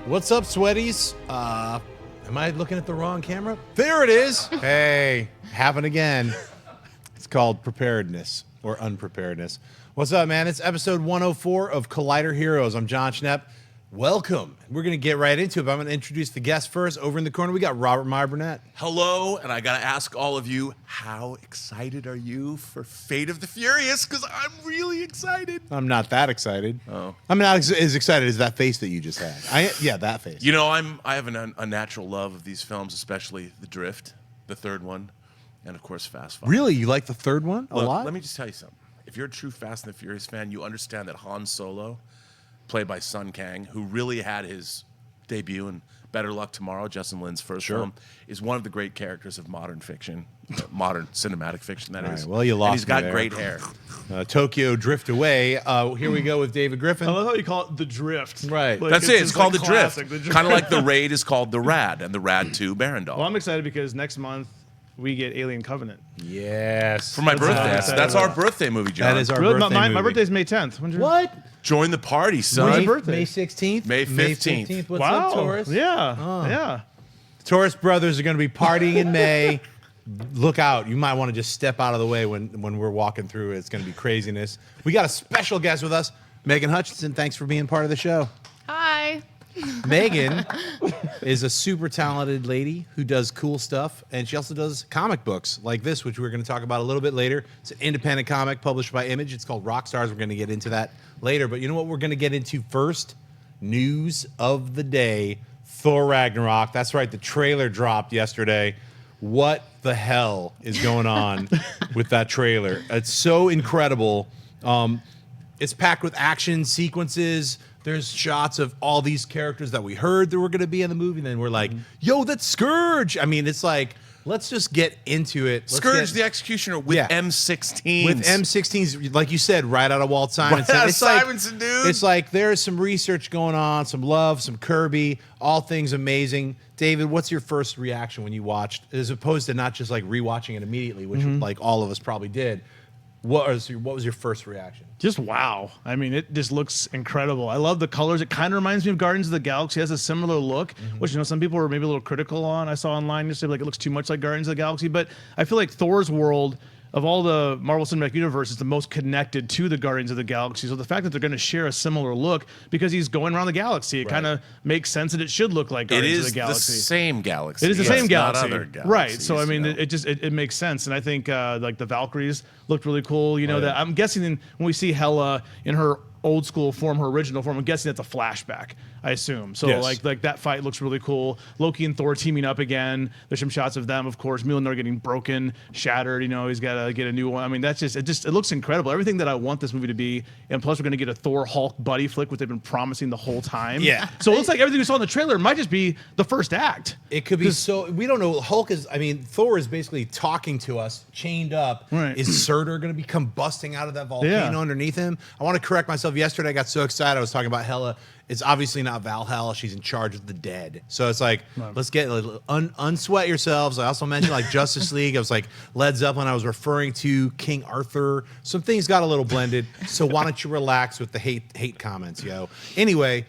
What's up, sweaties? Am I looking at the wrong camera? There it is. Hey, happened again. It's called preparedness or unpreparedness. What's up, man? It's episode 104 of Collider Heroes. I'm Jon Schnepp. Welcome. We're going to get right into it, but I'm going to introduce the guest first. Over in the corner, we got Robert Meyer Burnett. Hello, and I got to ask all of you, how excited are you for Fate of the Furious? Because I'm really excited. I'm not that excited. Oh. I'm not as excited as that face that you just had. Yeah, that face. You know, I have a natural love of these films, especially The Drift, the third one, and of course Fast Five. Really? You like the third one a Look, lot? Let me just tell you something. If you're a true Fast and the Furious fan, you understand that Han Solo, played by Sun Kang, who really had his debut in Better Luck Tomorrow, Justin Lin's first film, is one of the great characters of modern fiction, modern cinematic fiction, that is. Right, well, you lost and he's got me there. great hair. Tokyo Drift Away. Here we go with David Griffin. I love how you call it The Drift. Right. Like, That's it. It's just called like The Drift. classic, Kind of like The Raid is called The Rad, and The Rad 2 Barandal. Well, I'm excited because next month we get Alien Covenant. Yes. For my birthday. excited That's about our birthday movie, John. That is our Really? birthday My movie. birthday's May 10th. When's your... What? Join the party, son. When's May, your birthday? May 16th? May 15th. What's wow. up, Taurus? Yeah. Yeah. Taurus brothers are going to be partying in May. Look out. You might want to just step out of the way when we're walking through. It's going to be craziness. We got a special guest with us, Megan Hutchison. Thanks for being part of the show. Hi. Megan is a super talented lady who does cool stuff, and she also does comic books like this, which we're going to talk about a little bit later. It's an independent comic published by Image. It's called Rockstars. We're going to get into that later. But you know what we're going to get into first? News of the day. Thor Ragnarok. That's right. The trailer dropped yesterday. What the hell is going on with that trailer? It's so incredible. It's packed with action sequences. There's shots of all these characters that we heard that were going to be in the movie. And then we're like, yo, that's Scourge. I mean, it's like, let's just get into it. Scourge the Executioner with M16s. With M16s, like you said, right out of Walt Simonson. Right out of It's like- Simonson, dude. It's like there's some research going on, some love, some Kirby, all things amazing. David, what's your first reaction when you watched, as opposed to not just like rewatching it immediately, which like all of us probably did? What was your first reaction? Just wow. I mean, it just looks incredible. I love the colors. It kind of reminds me of Guardians of the Galaxy. It has a similar look, which, you know, some people were maybe a little critical on. I saw online yesterday, like, it looks too much like Guardians of the Galaxy. But I feel like Thor's world, of all the Marvel Cinematic Universe, is the most connected to the Guardians of the Galaxy. So the fact that they're going to share a similar look, because he's going around the galaxy, it kind of makes sense that it should look like It Guardians is of the the Galaxy. same galaxy. It is the Yes, same galaxy, not other galaxies, right? So I mean, you know. it makes sense, and I think like the Valkyries looked really cool. You know, that I'm guessing when we see Hela in her old school form, her original form, I'm guessing that's a flashback. I assume. So Yes. like that fight looks really cool. Loki and Thor teaming up again. There's some shots of them, of course. Mjolnir getting broken, shattered. You know, he's got to get a new one. I mean, that's it looks incredible. Everything that I want this movie to be, and plus we're going to get a Thor Hulk buddy flick, which they've been promising the whole time. Yeah. So it looks like everything we saw in the trailer might just be the first act. It could be so. We don't know. Thor is basically talking to us, chained up. Right. Is Surtur going to be busting out of that volcano Yeah. underneath him? I want to correct myself. Yesterday, I got so excited. I was talking about Hela. It's obviously not Valhalla. She's in charge of the dead. So it's like, let's get unsweat yourselves. I also mentioned like Justice League. I was like Led Zeppelin. I was referring to King Arthur. Some things got a little blended. So why don't you relax with the hate comments, yo? Anyway.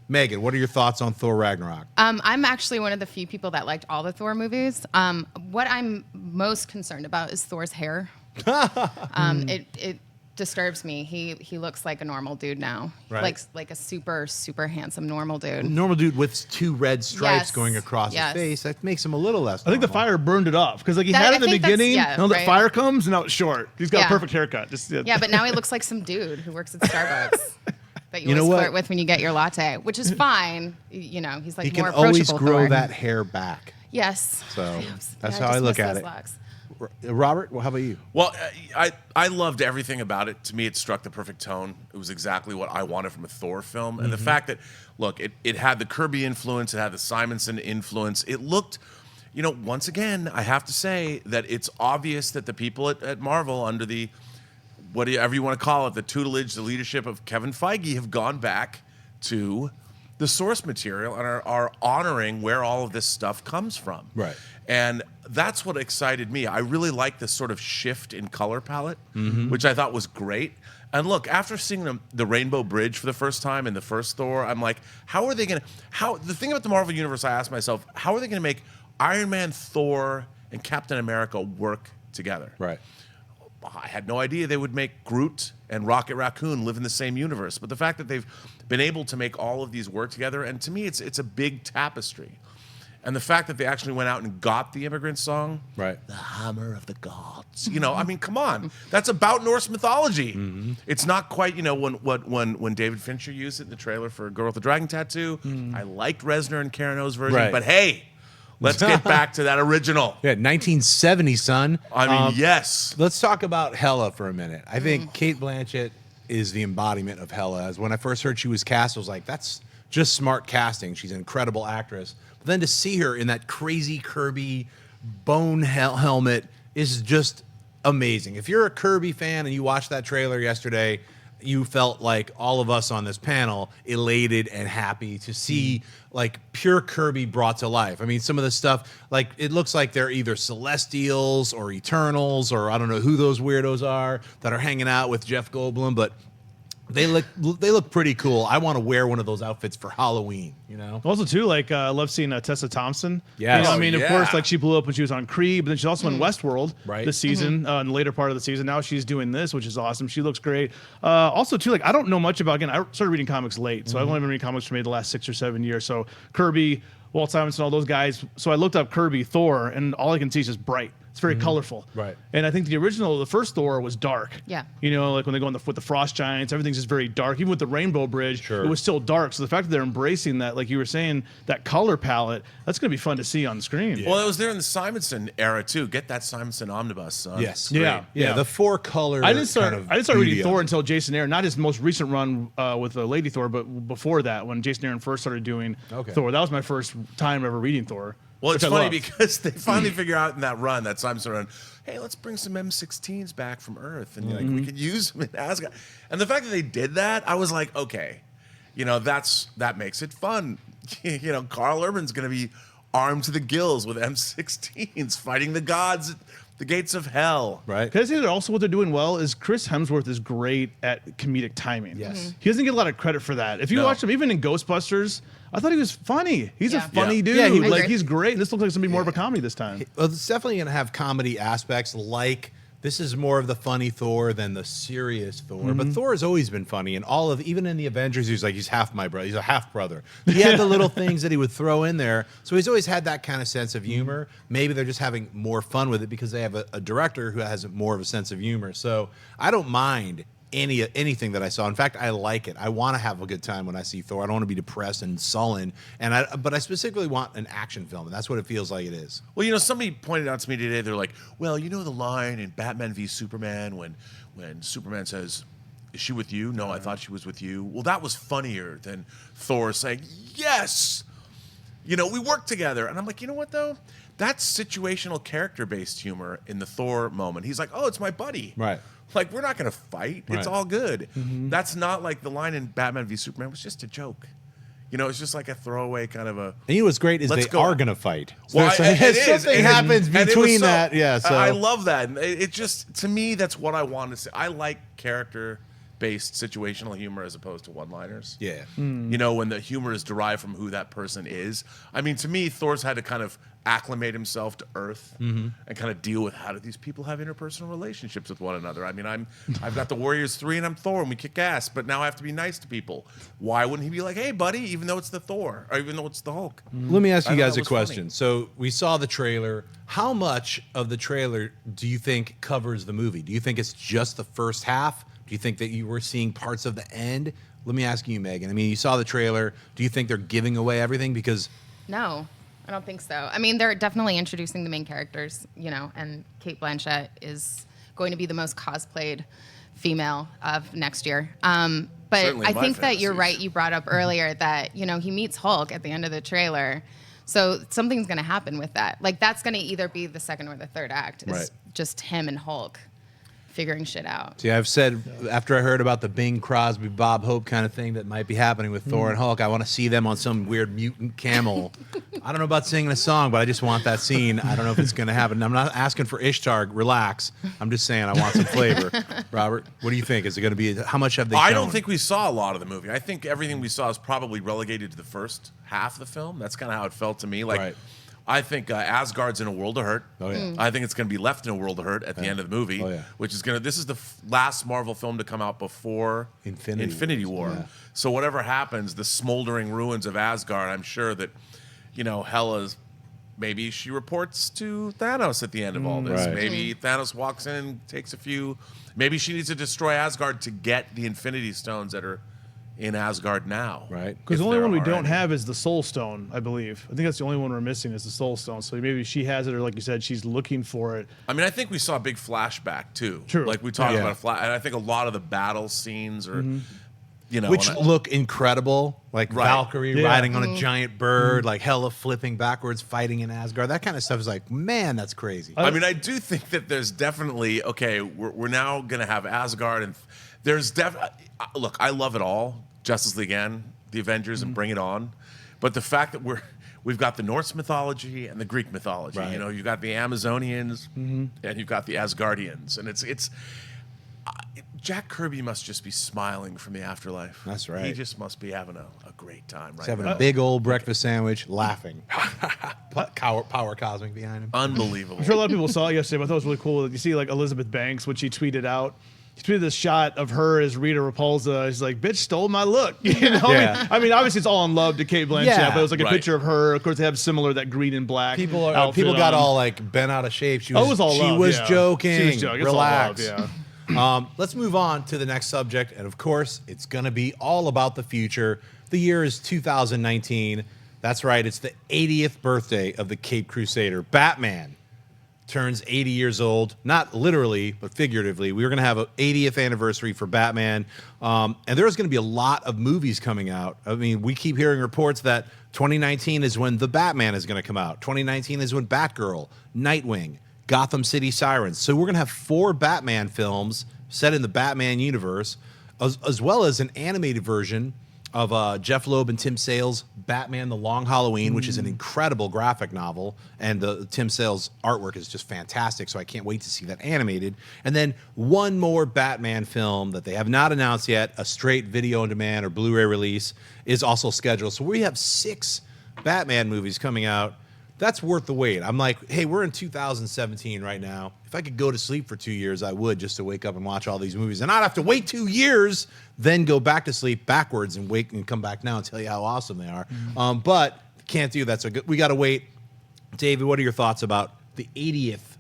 Megan, what are your thoughts on Thor Ragnarok? I'm actually one of the few people that liked all the Thor movies. What I'm most concerned about is Thor's hair. It disturbs me. He looks like a normal dude now. Right. Like a super, super handsome normal dude. Normal dude with two red stripes Yes. going across his Yes. face. That makes him a little less I think the normal. fire burned it off because like he That- had it I in the think that's- beginning. yeah, Now that right. fire comes, and now it's short. He's got a Yeah. perfect haircut. Just Yeah, but now he looks like some dude who works at Starbucks. That you know always what? flirt with when you get your latte, which is fine. You know, he's like He more can always approachable. grow Thor. that hair back. Yes. So that's Yeah, how I just look miss at those it. locks. Robert, well, how about you? Well, I loved everything about it. To me, it struck the perfect tone. It was exactly what I wanted from a Thor film. And the fact that, look, it had the Kirby influence, it had the Simonson influence. It looked, you know, once again, I have to say that it's obvious that the people at Marvel, under the, whatever you want to call it, the tutelage, the leadership of Kevin Feige, have gone back to the source material and are honoring where all of this stuff comes from. Right. And that's what excited me. I really like this sort of shift in color palette, which I thought was great. And look, after seeing the Rainbow Bridge for the first time in the first Thor, I'm like, how are they going to... The thing about the Marvel Universe, I asked myself, how are they going to make Iron Man, Thor, and Captain America work together? Right. I had no idea they would make Groot and Rocket Raccoon live in the same universe. But the fact that they've been able to make all of these work together, and to me, it's a big tapestry. And the fact that they actually went out and got the Immigrant Song, Right. the Hammer of the Gods. You know, I mean, come on, that's about Norse mythology. Mm-hmm. It's not quite, you know, when David Fincher used it in the trailer for Girl with the Dragon Tattoo. I liked Reznor and Karen O's version, Right. but hey, let's get back to that original. Yeah, 1970, son. I mean, yes. Let's talk about Hela for a minute. I think Kate Blanchett is the embodiment of Hela. As when I first heard she was cast, I was like, that's just smart casting. She's an incredible actress. But then to see her in that crazy Kirby bone helmet is just amazing. If you're a Kirby fan and you watched that trailer yesterday, you felt like all of us on this panel elated and happy to see like pure Kirby brought to life. I mean, some of the stuff, like it looks like they're either Celestials or Eternals or I don't know who those weirdos are that are hanging out with Jeff Goldblum, but they look pretty cool. I want to wear one of those outfits for Halloween, you know? Also, too, like, I love seeing Tessa Thompson. Yes. You know, I Oh, mean, yeah. of course, like, she blew up when she was on Creed, but then she's also in Westworld Right. this season, in the later part of the season. Now she's doing this, which is awesome. She looks great. Also, too, like, I don't know much about, again, I started reading comics late, so I've only been reading comics for maybe the last 6 or 7 years. So Kirby, Walt Simonson, all those guys. So I looked up Kirby, Thor, and all I can see is just bright. It's very colorful. Right. And I think the first Thor was dark. Yeah. You know, like when they go with the frost giants, everything's just very dark. Even with the Rainbow Bridge, Sure. it was still dark. So the fact that they're embracing that, like you were saying, that color palette, that's going to be fun to see on the screen. Yeah. Well, it was there in the Simonson era too. Get that Simonson omnibus, son. Yes. Great. Yeah. The four color. I didn't start beauty reading of Thor it. until Jason Aaron, not his most recent run with Lady Thor, but before that, when Jason Aaron first started doing Okay. Thor. That was my first time ever reading Thor. Well, which it's I funny love. because they finally figure out in that run, that Simonson run, hey, let's bring some M16s back from Earth, and like we could use them in Asgard. And the fact that they did that, I was like, okay, you know, that makes it fun. You know, Carl Urban's going to be armed to the gills with M16s, fighting the gods at the gates of hell. Right. Can I say that also what they're doing well is Chris Hemsworth is great at comedic timing. Yes. He doesn't get a lot of credit for that. If you No. watch him, even in Ghostbusters, I thought he was funny. He's Yeah. a funny Yeah. dude. Yeah, he was. Like, he's great. This looks like it's going to be more of a comedy this time. Well, it's definitely going to have comedy aspects. Like this is more of the funny Thor than the serious Thor. But Thor has always been funny, and even in the Avengers, he's half my brother. He's a half brother. He had the little things that he would throw in there, so he's always had that kind of sense of humor. Maybe they're just having more fun with it because they have a director who has more of a sense of humor. So I don't mind anything that I saw. In fact, I like it. I want to have a good time when I see Thor. I don't want to be depressed and sullen. But I specifically want an action film, and that's what it feels like it is. Well, you know, somebody pointed out to me today, they're like, well, you know the line in Batman v Superman when Superman says, is she with you? No, I thought she was with you. Well, that was funnier than Thor saying, yes, you know, we work together. And I'm like, you know what, though? That's situational character-based humor in the Thor moment. He's like, oh, it's my buddy. Right. Like, we're not going to fight. It's Right. all good. That's not like the line in Batman v Superman was just a joke. You know, it's just like a throwaway kind of a... And you know what's great is Let's they go. are going to fight. Well, it is. Something And happens and it was between so- that. Yeah, so I love that. And it just, to me, that's what I want to see. I like character-based situational humor as opposed to one-liners. Yeah. You know, when the humor is derived from who that person is. I mean, to me, Thor's had to kind of acclimate himself to Earth and kind of deal with how do these people have interpersonal relationships with one another. I mean, I've got the Warriors 3 and I'm Thor and we kick ass, but now I have to be nice to people. Why wouldn't he be like, hey, buddy, even though it's the Thor or even though it's the Hulk? Let me ask I you thought guys that a was question. funny. So we saw the trailer. How much of the trailer do you think covers the movie? Do you think it's just the first half? Do you think that you were seeing parts of the end? Let me ask you, Megan. I mean, you saw the trailer. Do you think they're giving away everything? Because No, I don't think so. I mean, they're definitely introducing the main characters, you know, and Kate Blanchett is going to be the most cosplayed female of next year. But Certainly I my think that you're fantasies. right. You brought up earlier that, you know, he meets Hulk at the end of the trailer. So something's going to happen with that. Like, that's going to either be the second or the third act. Is Right. just him and Hulk figuring shit out. see, I've said after I heard about the Bing Crosby, Bob Hope kind of thing that might be happening with Thor and Hulk, I want to see them on some weird mutant camel I don't know about singing a song, but I just want that scene. I don't know if it's going to happen. I'm not asking for Ishtar. Relax. I'm just saying I want some flavor. Robert, what do you think? Is it going to be? How much have they shown? I don't think we saw a lot of the movie. I think everything we saw is probably relegated to the first half of the film. That's kind of how it felt to me. Like, Right. I think Asgard's in a world of hurt. Oh, yeah. I think it's going to be left in a world of hurt at the end of the movie. Oh, yeah. Which is going to. This is the last Marvel film to come out before Infinity War. Yeah. So whatever happens, the smoldering ruins of Asgard. I'm sure that, Hela's. Maybe she reports to Thanos at the end of all this. Right. Maybe Thanos walks in and takes a few. Maybe she needs to destroy Asgard to get the Infinity Stones that are in Asgard now. Right. Because If the only there one we are don't any. have is the Soul Stone, I believe. I think that's the only one we're missing is the Soul Stone. So maybe she has it, or like you said, she's looking for it. I mean, I think we saw a big flashback too. True. Like we talked Yeah. about a flash, and I think a lot of the battle scenes are, Which and I- look incredible, like Right. Valkyrie Yeah. riding on a giant bird, like Hela flipping backwards, fighting in Asgard. That kind of stuff is like, man, that's crazy. I mean, I do think that there's definitely we're now gonna have Asgard, and there's look, I love it all. Justice League and the Avengers, and bring it on. But the fact that we've got the Norse mythology and the Greek mythology. Right. You've got the Amazonians and you've got the Asgardians, and it's Jack Kirby must just be smiling from the afterlife. That's right. He just must be having a great time right He's having now. a big old breakfast sandwich, laughing. Power cosmic behind him. Unbelievable. I'm sure a lot of people saw it yesterday, but I thought it was really cool. You see, like Elizabeth Banks, when she tweeted out, she tweeted this shot of her as Rita Repulsa. She's like, "Bitch stole my look." Yeah. I mean, obviously it's all in love to Kate Blanchett, Yeah. but it was like a Right. picture of her. Of course, they have similar that green and black. People outfit got on. all like bent out of shape. She Oh, was, it was all she love, was yeah. joking. She was joking. It's all love, Relax. yeah. Let's move on to the next subject, and of course, it's going to be all about the future. The year is 2019. That's right. It's the 80th birthday of the Caped Crusader. Batman turns 80 years old, not literally, but figuratively. We were going to have an 80th anniversary for Batman, and there's going to be a lot of movies coming out. I mean, we keep hearing reports that 2019 is when The Batman is going to come out. 2019 is when Batgirl, Nightwing, Gotham City Sirens. So we're going to have 4 Batman films set in the Batman universe, as well as an animated version of Jeff Loeb and Tim Sale's Batman: The Long Halloween, which is an incredible graphic novel, and the Tim Sale's artwork is just fantastic. So I can't wait to see that animated. And then one more Batman film that they have not announced yet, a straight video on demand or Blu-ray release, is also scheduled. So we have 6 Batman movies coming out. That's worth the wait. I'm like, hey, we're in 2017 right now. If I could go to sleep for 2 years, I would, just to wake up and watch all these movies and not have to wait 2 years, then go back to sleep backwards and wake and come back now and tell you how awesome they are. But can't do that. So we got to wait. David, what are your thoughts about the 80th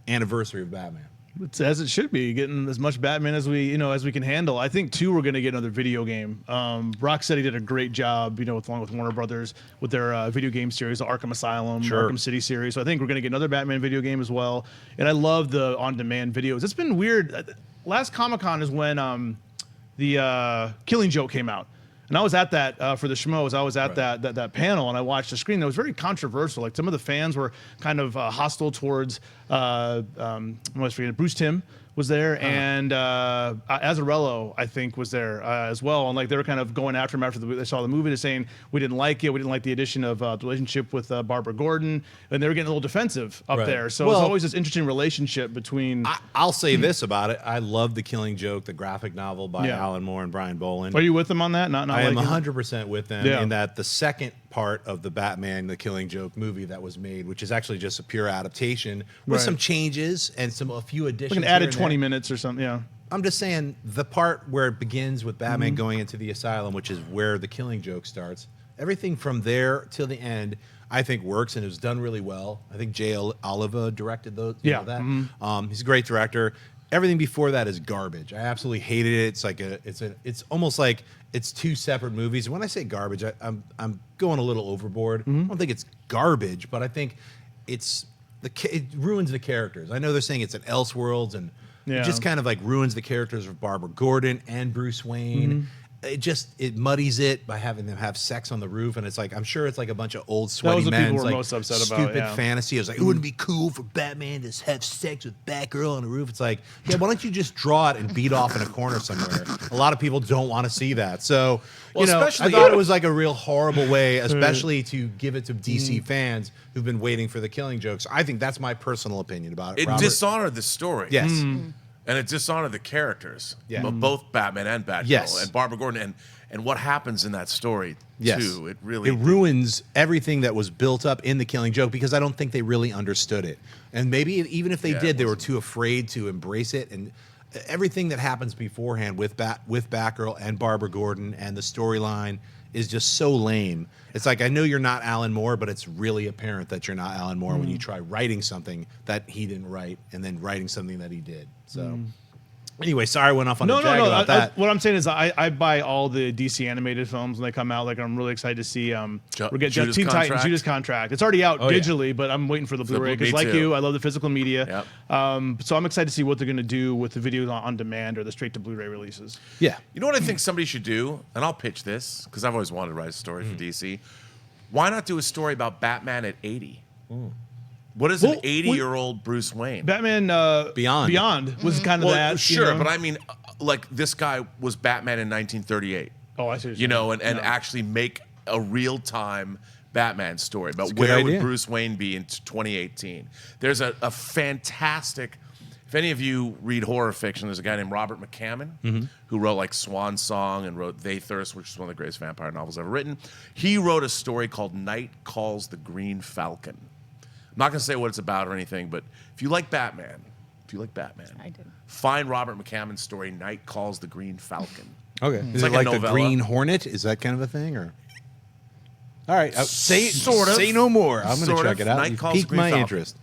anniversary of Batman? It's as it should be, getting as much Batman as we can handle. I think too, we're going to get another video game. Rocksteady did a great job, along with Warner Brothers with their video game series, the Arkham Asylum, Sure. Arkham City series. So I think we're going to get another Batman video game as well. And I love the on-demand videos. It's been weird. Last Comic-Con is when the Killing Joke came out. And I was at that for the schmoes. I was at that panel, and I watched the screen. It was very controversial. Like some of the fans were kind of hostile towards. I always forget. Bruce Timm was there, and Azzarello, I think, was there as well. And like they were kind of going after him after they saw the movie, they're saying we didn't like it. We didn't like the addition of the relationship with Barbara Gordon, and they were getting a little defensive up Right. there. So Well, it's always this interesting relationship between. I'll say this about it. I love The Killing Joke, the graphic novel by Yeah. Alan Moore and Brian Boland. Are you with them on that? Not I am liking it? 100% with them Yeah. in that the second part of the Batman, The Killing Joke movie that was made, which is actually just a pure adaptation with Right. some changes and a few additions. Like an here added and 20 there. minutes or something. Yeah. I'm just saying the part where it begins with Batman Mm-hmm. going into the asylum, which is where The Killing Joke starts. Everything from there till the end, I think works and it was done really well. I think Jay Oliva directed those. Yeah. That. Mm-hmm. He's a great director. Everything before that is garbage. I absolutely hated it. It's like it's almost like it's 2 separate movies. And when I say garbage, I'm going a little overboard. Mm-hmm. I don't think it's garbage, but I think it ruins the characters. I know they're saying it's an Elseworlds and Yeah. it just kind of like ruins the characters of Barbara Gordon and Bruce Wayne. it muddies it by having them have sex on the roof, and it's like I'm sure it's like a bunch of old That sweaty was what men's people were like most upset about, stupid yeah. fantasy. It was like it wouldn't be cool for Batman to have sex with Batgirl on the roof. It's like, yeah, why don't you just draw it and beat off in a corner somewhere? A lot of people don't want to see that. So Well, you know, I especially- thought it was like a real horrible way, especially to give it to DC fans who've been waiting for the Killing Jokes. I think that's my personal opinion about it. It Robert. dishonored the story. Yes. And it dishonored the characters. Yeah. But both Batman and Batgirl Yes. and Barbara Gordon and what happens in that story Yes. too. It really ruins everything that was built up in the Killing Joke because I don't think they really understood it. And maybe even if they Yeah, it did, they were wasn't- too afraid to embrace it. And everything that happens beforehand with Batgirl and Barbara Gordon and the storyline is just so lame. It's like, I know you're not Alan Moore, but it's really apparent that you're not Alan Moore when you try writing something that he didn't write and then writing something that he did. So anyway, sorry I went off on a jag about that. What I'm saying is, I buy all the DC animated films when they come out. Like, I'm really excited to see. We're getting Judas Teen Titans, Contract. Judas Contract. It's already out Oh, yeah. digitally, but I'm waiting for the Blu-ray me because, like too. you, I love the physical media. Yep. So I'm excited to see what they're going to do with the videos on demand or the straight to Blu-ray releases. Yeah. You know what I think somebody should do? And I'll pitch this because I've always wanted to write a story for DC. Why not do a story about Batman at 80? What is Well, an 80-year-old Bruce Wayne? Batman Beyond. was kind of Well, that. sure, you know? but I mean, like this guy was Batman in 1938. Oh, I see. what You you're know, saying. and Yeah. actually make a real-time Batman story. But a good where idea. would Bruce Wayne be in 2018? There's a fantastic. If any of you read horror fiction, there's a guy named Robert McCammon who wrote like Swan Song and wrote They Thirst, which is one of the greatest vampire novels ever written. He wrote a story called Night Calls the Green Falcon. I'm not going to say what it's about or anything, but if you like Batman, I did. find Robert McCammon's story, Night Calls the Green Falcon. Okay. Is like it a like the novella. Green Hornet? Is that kind of a thing, or? All right, Sort of. say no more. I'm going to Sort check of. it out. Night You Calls the piqued Green my Falcon. interest.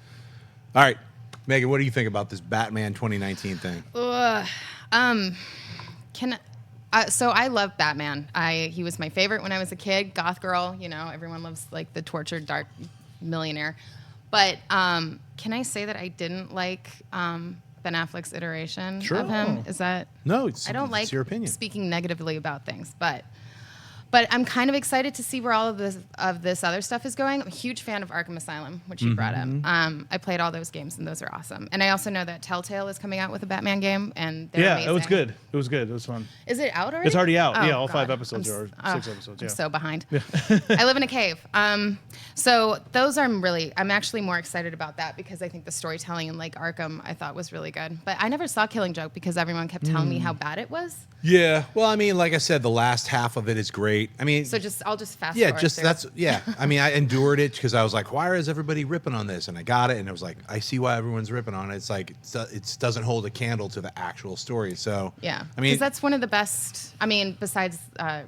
All right, Megan, what do you think about this Batman 2019 thing? So I love Batman. He was my favorite when I was a kid. Goth girl, you know, everyone loves like the tortured dark millionaire. But can I say that I didn't like Ben Affleck's iteration Sure. of him? Is that No, I don't like your opinion. speaking negatively about things, but I'm kind of excited to see where all of this other stuff is going. I'm a huge fan of Arkham Asylum, which you brought up. I played all those games, and those are awesome. And I also know that Telltale is coming out with a Batman game, and they're amazing. it was good. It was good. It was fun. Is it out already? It's already out. Oh, Yeah, all God. 5 episodes I'm or s- 6 episodes. Yeah. I'm so behind. I live in a cave. So those I'm actually more excited about that because I think the storytelling in like Arkham I thought was really good. But I never saw Killing Joke because everyone kept telling me how bad it was. Yeah, well, I mean, like I said, the last half of it is great. I mean, So I'll just fast yeah, forward just through. that's yeah. I mean, I endured it because I was like, why is everybody ripping on this? And I got it, and I was like, I see why everyone's ripping on it. It's like it doesn't hold a candle to the actual story. So Yeah, I mean, because that's one of the best. I mean, besides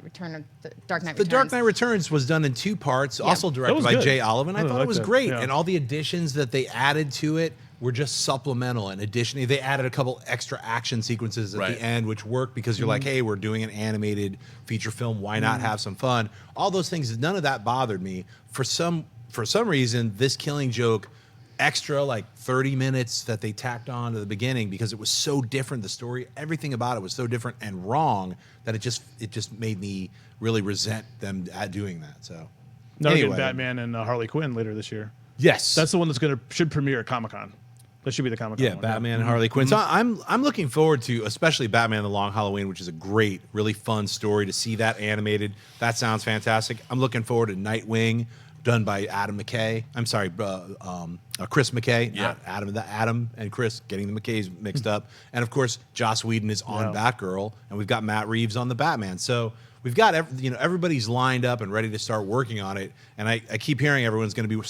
Return of the Dark Knight. The Dark Returns. Knight Returns was done in 2 parts, also directed was by good. Jay Olivan. I I thought it liked was that, great, yeah. and all the additions that they added to it were just supplemental. And additionally, they added a couple extra action sequences at Right. the end, which worked because you're like, hey, we're doing an animated feature film. Why not have some fun? All those things, none of that bothered me. For some reason, this Killing Joke extra like 30 minutes that they tacked on to the beginning because it was so different. The story, everything about it was so different and wrong that it just made me really resent them at doing that. So Now we're getting anyway, Batman and Harley Quinn later this year. yes, That's the one should premiere at Comic-Con. That should be the Comic-Con yeah, one. Batman and Harley Quinn. So I'm looking forward to especially Batman: The Long Halloween, which is a great, really fun story to see that animated. That sounds fantastic. I'm looking forward to Nightwing, done by Adam McKay. I'm sorry, Chris McKay. Yeah. Not Adam. Adam and Chris getting the McKays mixed up. And of course, Joss Whedon is on Yeah. Batgirl, and we've got Matt Reeves on the Batman. So we've got everybody's lined up and ready to start working on it. And I keep hearing everyone's going to be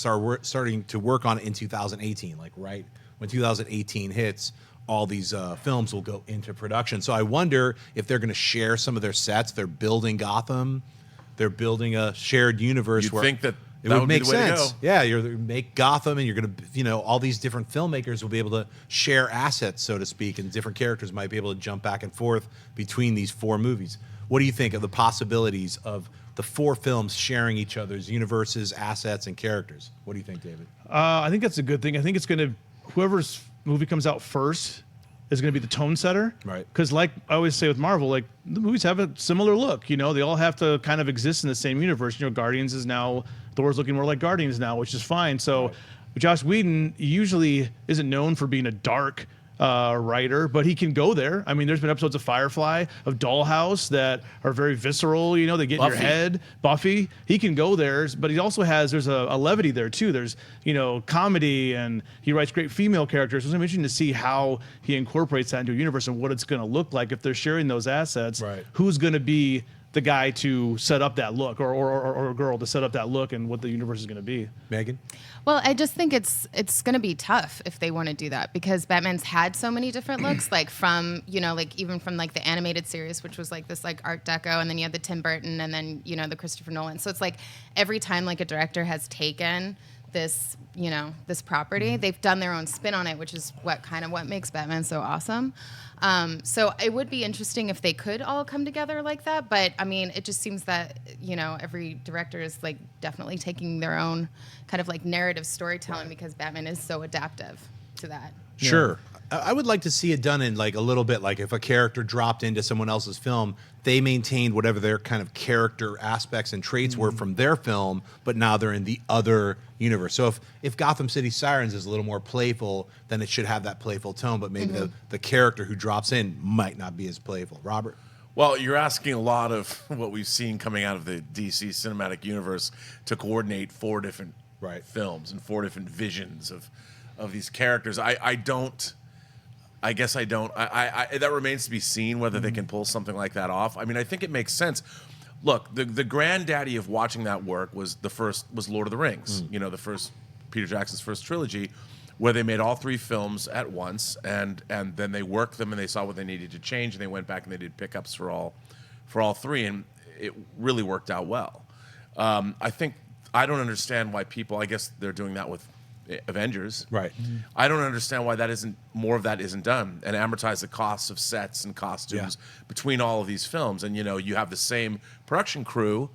starting to work on it in 2018, like right when 2018 hits. All these films will go into production. So I wonder if they're going to share some of their sets. They're building Gotham. They're building a shared universe. You'd where think that it that would would be make the way to sense. go. Yeah, you're make Gotham, and you're going to, all these different filmmakers will be able to share assets, so to speak, and different characters might be able to jump back and forth between these 4 movies. What do you think of the possibilities of the 4 films sharing each other's universes, assets, and characters? What do you think, David? I think that's a good thing. I think it's going to, whoever's movie comes out first is going to be the tone setter. Right. Because like I always say with Marvel, like the movies have a similar look. You know, they all have to kind of exist in the same universe. You know, Guardians is now, Thor's looking more like Guardians now, which is fine. So Joss Whedon usually isn't known for being a dark writer, but he can go there. I mean, there's been episodes of Firefly, of Dollhouse that are very visceral, you know, they get in your head. Buffy, he can go there, but he also has, there's a levity there too. There's, you know, comedy, and he writes great female characters. It's interesting to see how he incorporates that into a universe and what it's going to look like if they're sharing those assets. Right. Who's going to be the guy to set up that look, or a girl to set up that look, and what the universe is going to be. Megan? Well, I just think it's going to be tough if they want to do that, because Batman's had so many different looks, like from, you know, like even from like the animated series, which was like this like Art Deco, and then you had the Tim Burton, and then, you know, the Christopher Nolan. So it's like every time like a director has taken this, you know, this property, they've done their own spin on it, which is what makes Batman so awesome. So it would be interesting if they could all come together like that. But I mean, it just seems that, you know, every director is like definitely taking their own kind of like narrative storytelling, because Batman is so adaptive to that. Sure. I would like to see it done in like a little bit, like if a character dropped into someone else's film, they maintained whatever their kind of character aspects and traits were from their film, but now they're in the other universe. So if Gotham City Sirens is a little more playful, then it should have that playful tone, but maybe the character who drops in might not be as playful. Robert? Well, you're asking a lot of what we've seen coming out of the DC cinematic universe to coordinate 4 different films and 4 different visions of these characters. I guess I don't. That remains to be seen whether they can pull something like that off. I mean, I think it makes sense. Look, the granddaddy of watching that work was Lord of the Rings. You know, the first Peter Jackson's first trilogy, where they made all 3 films at once, and then they worked them and they saw what they needed to change, and they went back and they did pickups for all 3, and it really worked out well. I don't understand why people. I guess they're doing that with Avengers. Right. I don't understand why more of that isn't done, and amortize the costs of sets and costumes between all of these films. And, you know, you have the same production crew,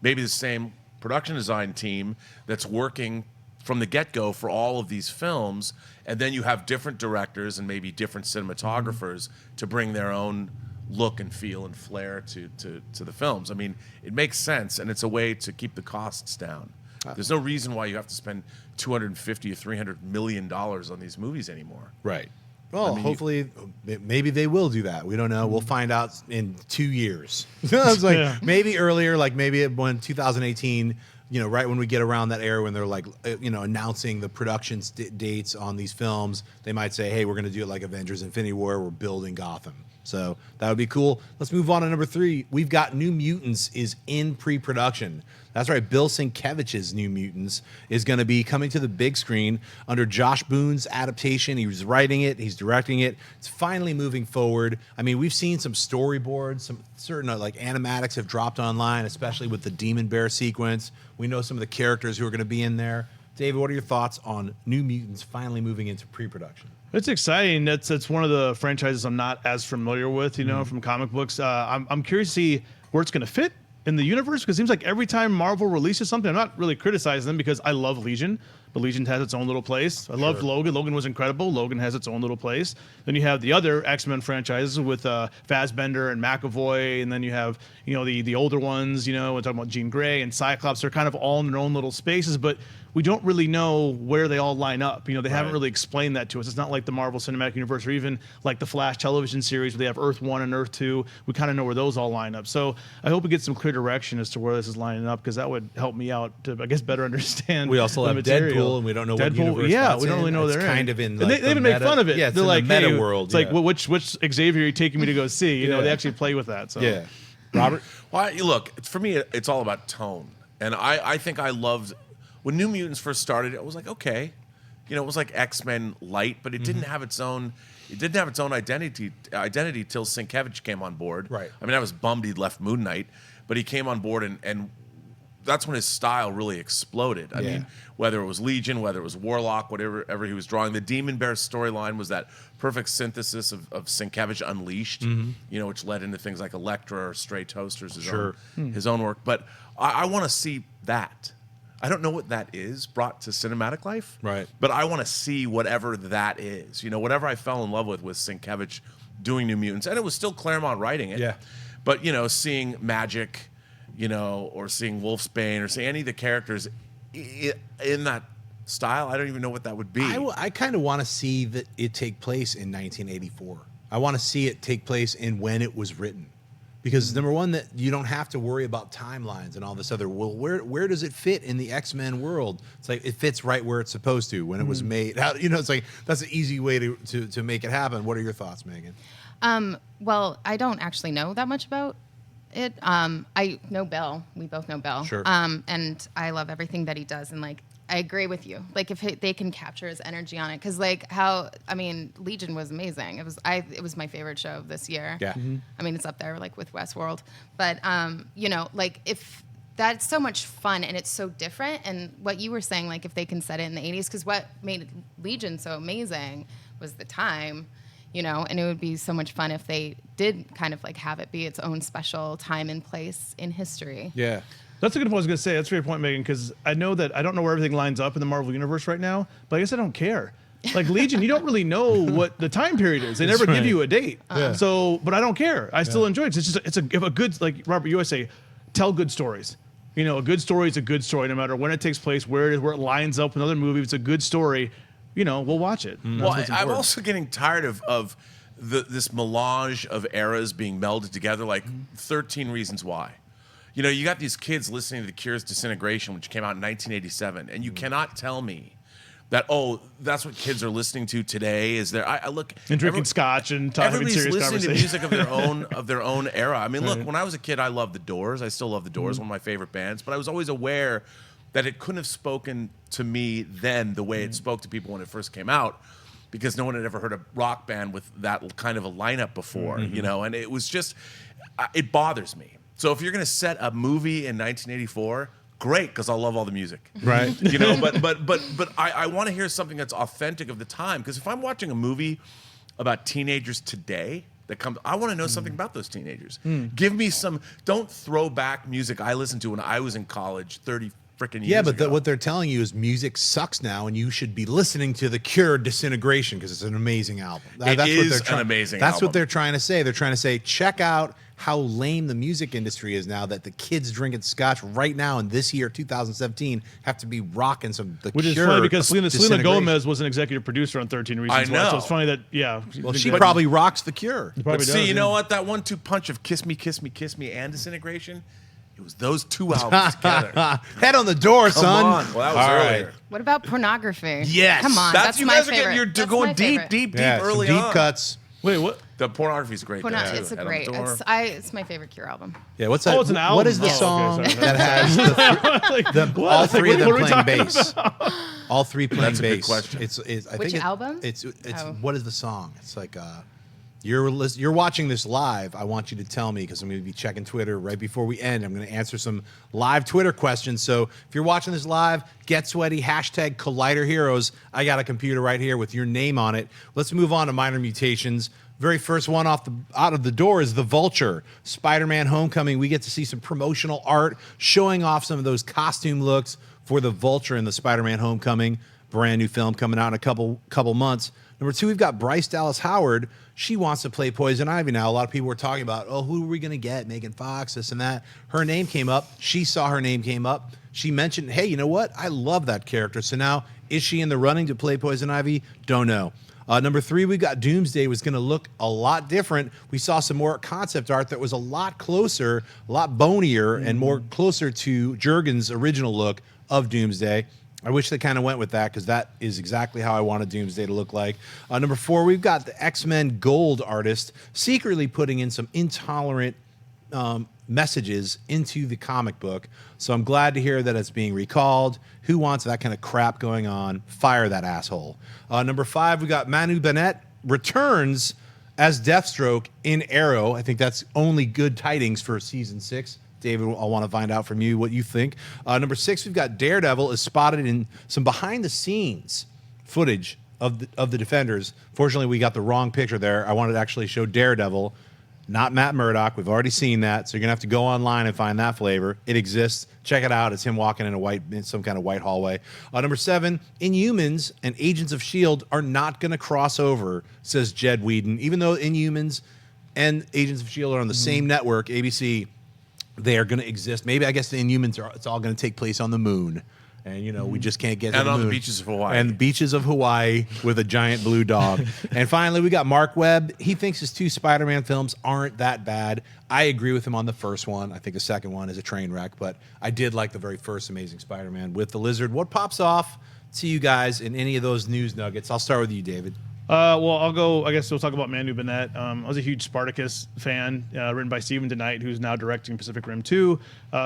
maybe the same production design team that's working from the get-go for all of these films, and then you have different directors and maybe different cinematographers to bring their own look and feel and flair to the films. I mean, it makes sense, and it's a way to keep the costs down. There's no reason why you have to spend $250 or $300 million on these movies anymore. Right. Well, hopefully, maybe they will do that. We don't know. We'll find out in 2 years. I was like, maybe earlier, like maybe when 2018, you know, right when we get around that era when they're like, you know, announcing the production dates on these films, they might say, hey, we're going to do it like Avengers Infinity War. We're building Gotham. So that would be cool. Let's move on to number 3. We've got New Mutants is in pre-production. That's right. Bill Sienkiewicz's New Mutants is going to be coming to the big screen under Josh Boone's adaptation. He was writing it. He's directing it. It's finally moving forward. I mean, we've seen some storyboards. Some certain like animatics have dropped online, especially with the Demon Bear sequence. We know some of the characters who are going to be in there. David, what are your thoughts on New Mutants finally moving into pre-production? It's exciting. That's one of the franchises I'm not as familiar with, you know, from comic books. I'm curious to see where it's going to fit in the universe, because it seems like every time Marvel releases something, I'm not really criticizing them because I love Legion, but Legion has its own little place. I loved Logan. Logan was incredible. Logan has its own little place. Then you have the other X-Men franchises with Fassbender and McAvoy, and then you have, you know, the older ones, you know, we're talking about Jean Grey and Cyclops. They're kind of all in their own little spaces, but we don't really know where they all line up. You know, they haven't really explained that to us. It's not like the Marvel Cinematic Universe or even like the Flash television series where they have Earth 1 and Earth 2. We kind of know where those all line up. So I hope we get some clear direction as to where this is lining up, because that would help me out to, I guess, better understand. We also have material. Deadpool, and we don't know what universe Yeah, that's we don't really know it's they're kind in. of in. And Like, they even make fun of it. Yeah, it's they're in like, the meta hey, world. It's like, which Xavier are you taking me to go see? You know, they actually play with that. So Yeah. Robert? Well, look, for me, it's all about tone. And I think I loved, when New Mutants first started, it was like, okay. You know, it was like X-Men light, but it didn't have its own identity till Sienkiewicz came on board. Right. I mean, I was bummed he'd left Moon Knight, but he came on board, and that's when his style really exploded. I mean, whether it was Legion, whether it was Warlock, whatever he was drawing, the Demon Bear storyline was that perfect synthesis of Sienkiewicz Unleashed, you know, which led into things like Elektra or Stray Toasters, his own work. But I want to see that. I don't know what that is brought to cinematic life. Right. But I want to see whatever that is. You know, whatever I fell in love with Sienkiewicz doing New Mutants, and it was still Claremont writing it. Yeah. But, you know, seeing Magic, you know, or seeing Wolfsbane, or seeing any of the characters in that style, I don't even know what that would be. I kind of want to see that it take place in 1984. I want to see it take place in when it was written. Because number one, that you don't have to worry about timelines and all this other. Well, where does it fit in the X-Men world? It's like it fits right where it's supposed to when it was made. You know, it's like that's an easy way to make it happen. What are your thoughts, Megan? Well, I don't actually know that much about it. I know Bill. We both know Bill. Sure. And I love everything that he does. And like, I agree with you. Like, if they can capture his energy on it, because like Legion was amazing. It was my favorite show of this year. Yeah. Mm-hmm. I mean, it's up there like with Westworld. But you know, like if that's so much fun and it's so different. And what you were saying, like if they can set it in the 80s, because what made Legion so amazing was the time. You know, and it would be so much fun if they did kind of like have it be its own special time and place in history. Yeah. That's a good point I was going to say. That's a great point, Megan, because I know that I don't know where everything lines up in the Marvel Universe right now, but I guess I don't care. Like Legion, you don't really know what the time period is. They never give you a date. So, but I don't care. I still enjoy it. It's just if a good, like Robert, you always say, tell good stories. You know, a good story is a good story, no matter when it takes place, where it is, where it lines up with another movie. If it's a good story, you know, we'll watch it. Well, I'm also getting tired of this melange of eras being melded together, like 13 Reasons Why. You know, you got these kids listening to The Cure's Disintegration, which came out in 1987, and you cannot tell me that, oh, that's what kids are listening to today. Is there? I look and drinking scotch and having everybody's serious listening to conversation. music of their own era. I mean, look, when I was a kid, I loved the Doors. I still love the Doors, one of my favorite bands. But I was always aware that it couldn't have spoken to me then the way it spoke to people when it first came out, because no one had ever heard a rock band with that kind of a lineup before, you know. And it was just, it bothers me. So if you're going to set a movie in 1984, great, because I love all the music, Right. You know. But I want to hear something that's authentic of the time, because if I'm watching a movie about teenagers today that comes, I want to know something about those teenagers. Give me some. Don't throw back music I listened to when I was in college 30 freaking years. Yeah, but ago. what they're telling you is music sucks now, and you should be listening to The Cure Disintegration because it's an amazing album. That's an amazing That's album. what they're trying to say. They're trying to say, check out how lame the music industry is now, that the kids drinking scotch right now in this year, 2017, have to be rocking some The Which Cure. is funny because Selena Disintegration. Gomez was an executive producer on 13 Reasons I Why. So know. it's funny that, yeah. Well, she probably rocks The Cure. probably But does, see, you yeah. know what? That 1-2 punch of Kiss Me, Kiss Me, Kiss Me and Disintegration, it was those two albums together. Head on the door, Come son. on. Well, that was All earlier. right. What about pornography? Yes. Come on. That's you my guys are favorite. getting, you're That's going my deep, favorite. deep Yeah, some early deep on. cuts. Wait, what? The pornography is great. It's a Head on the great. Door. It's my favorite Cure album. Yeah, what's that? Oh, it's an album. What is the Oh, okay, song sorry. that has all three of them what are we playing talking bass? All three playing That's a good bass. question. I Which think album? It's Oh. what is the song? It's like you're watching this live. I want you to tell me, because I'm going to be checking Twitter right before we end. I'm going to answer some live Twitter questions. So if you're watching this live, get sweaty, hashtag Collider Heroes. I got a computer right here with your name on it. Let's move on to minor mutations. Very first one out of the door is The Vulture. Spider-Man Homecoming. We get to see some promotional art showing off some of those costume looks for The Vulture in the Spider-Man Homecoming. Brand new film coming out in a couple months. Number 2, we've got Bryce Dallas Howard. She wants to play Poison Ivy now. A lot of people were talking about, oh, who are we going to get? Megan Fox, this and that. Her name came up. She saw her name came up. She mentioned, hey, you know what? I love that character. So now, is she in the running to play Poison Ivy? Don't know. Number 3, we got Doomsday was going to look a lot different. We saw some more concept art that was a lot closer, a lot bonier, and more closer to Jurgen's original look of Doomsday. I wish they kind of went with that, because that is exactly how I wanted Doomsday to look like. Number 4, we've got the X-Men Gold artist secretly putting in some intolerant messages into the comic book. So I'm glad to hear that it's being recalled. Who wants that kind of crap going on? Fire that asshole. Number 5, we got Manu Bennett returns as Deathstroke in Arrow. I think that's only good tidings for season 6. David, I want to find out from you what you think. Number 6, we've got Daredevil is spotted in some behind-the-scenes footage of the Defenders. Fortunately, we got the wrong picture there. I wanted to actually show Daredevil not Matt Murdock. We've already seen that, so you're gonna have to go online and find that flavor. It exists. Check it out. It's him walking in some kind of white hallway. Number 7, Inhumans and Agents of S.H.I.E.L.D. are not gonna cross over, says Jed Whedon. Even though Inhumans and Agents of S.H.I.E.L.D. are on the same network, ABC, they are gonna exist. Maybe I guess the Inhumans it's all gonna take place on the moon. And, we just can't get to And the on the moon. beaches of Hawaii. And the beaches of Hawaii with a giant blue dog. And finally, we got Mark Webb. He thinks his 2 Spider-Man films aren't that bad. I agree with him on the first one. I think the second one is a train wreck, but I did like the very first Amazing Spider-Man with the lizard. What pops off to you guys in any of those news nuggets? I'll start with you, David. Well, I'll go. I guess we'll talk about Manu Burnett. I was a huge Spartacus fan, written by Steven DeKnight, who's now directing Pacific Rim 2.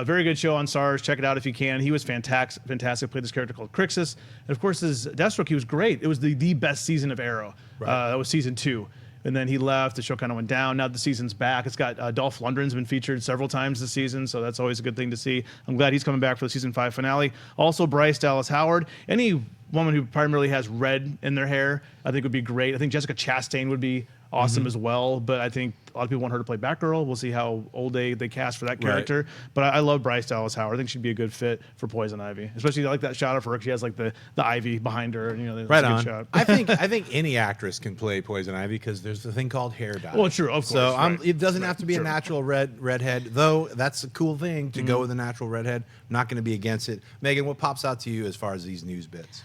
Very good show on Stars. Check it out if you can. He was fantastic. Played this character called Crixus, and of course, his Deathstroke. He was great. It was the best season of Arrow. That was season 2. And then he left. The show kind of went down. Now the season's back. It's got Dolph Lundgren's been featured several times this season, so that's always a good thing to see. I'm glad he's coming back for the season 5 finale. Also, Bryce Dallas Howard. Any woman who primarily has red in their hair, I think would be great. I think Jessica Chastain would be awesome as well, but I think a lot of people want her to play Batgirl. We'll see how old they cast for that character. But I love Bryce Dallas Howard. I think she'd be a good fit for Poison Ivy, especially like that shot of her. She has like the ivy behind her. Right a on. good shot. I think any actress can play Poison Ivy because there's a thing called hair dye. Well, true, of course. So right. it doesn't have to be Sure. a natural redhead, though. That's a cool thing to go with a natural redhead. I'm not going to be against it. Megan, what pops out to you as far as these news bits?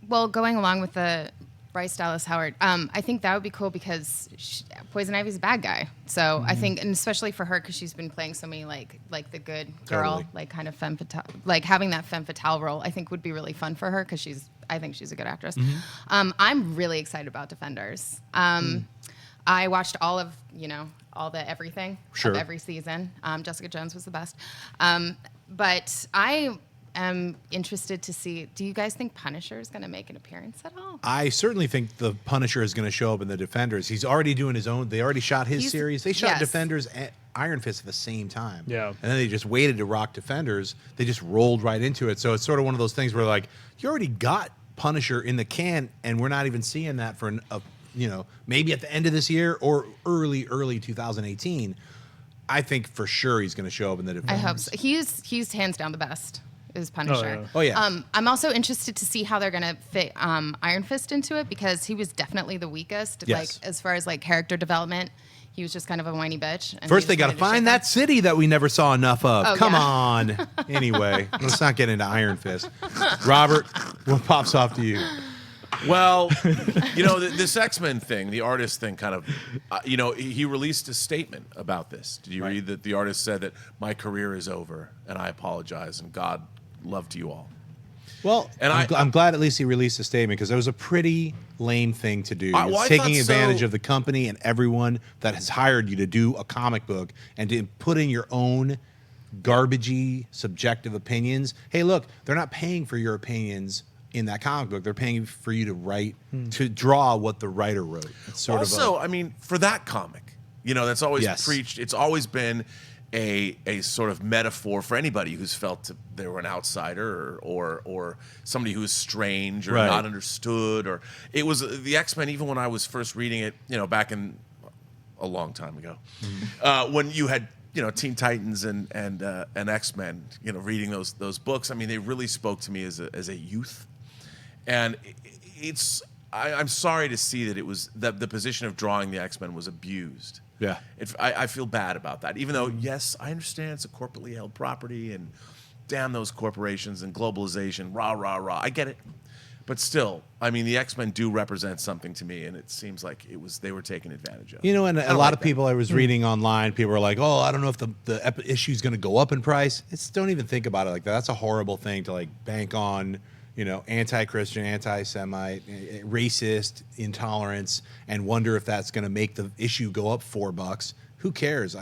Well, going along with the Bryce Dallas Howard, I think that would be cool because Poison Ivy's a bad guy. So I think, and especially for her, because she's been playing so many like the good girl, Totally. like kind of femme fatale, like having that femme fatale role, I think would be really fun for her because I think she's a good actress. I'm really excited about Defenders. I watched all of all the everything Sure. of every season. Jessica Jones was the best, but I am interested to see. Do you guys think Punisher is going to make an appearance at all? I certainly think the Punisher is going to show up in the Defenders. He's already doing his own. They already shot his series. They shot yes. Defenders and Iron Fist at the same time. Yeah. And then they just waited to rock Defenders. They just rolled right into it. So it's sort of one of those things where like you already got Punisher in the can, and we're not even seeing that for maybe at the end of this year or early 2018. I think for sure he's going to show up in the Defenders. I hope so. He's hands down the best. Is Punisher. Oh, yeah. I'm also interested to see how they're gonna fit Iron Fist into it because he was definitely the weakest. Yes. Like as far as like character development, he was just kind of a whiny bitch. And First, we they just got to wanted find shake that city that we never saw enough of. Oh, Come yeah. on. Anyway, let's not get into Iron Fist. Robert, what pops off to you? Well, this X-Men thing, the artist thing kind of, he released a statement about this. Did you read that the artist said that my career is over and I apologize and God love to you all? Well, And I'm glad at least he released a statement because it was a pretty lame thing to do. Well, It's I taking thought advantage so. of the company and everyone that has hired you to do a comic book and to put in your own garbagey, subjective opinions. Hey, look, they're not paying for your opinions in that comic book. They're paying for you to write, to draw what the writer wrote. It's sort Also, of I mean, for that comic, that's always Yes. preached. It's always been a sort of metaphor for anybody who's felt they were an outsider or somebody who's strange or Right. not understood. Or it was the X-Men. Even when I was first reading it, back in a long time ago, when you had Teen Titans and X-Men, reading those books. I mean, they really spoke to me as a youth, and I'm sorry to see that it was that the position of drawing the X-Men was abused. Yeah. I feel bad about that. Even though, yes, I understand it's a corporately held property and damn those corporations and globalization, rah, rah, rah. I get it. But still, I mean, the X-Men do represent something to me, and it seems like they were taken advantage of. And a don't lot like of that. people I was reading online, people were like, oh, I don't know if the issue is going to go up in price. Don't even think about it like that. That's a horrible thing to like bank on, anti-Christian, anti-Semite, racist, intolerance, and wonder if that's going to make the issue go up $4. Who cares?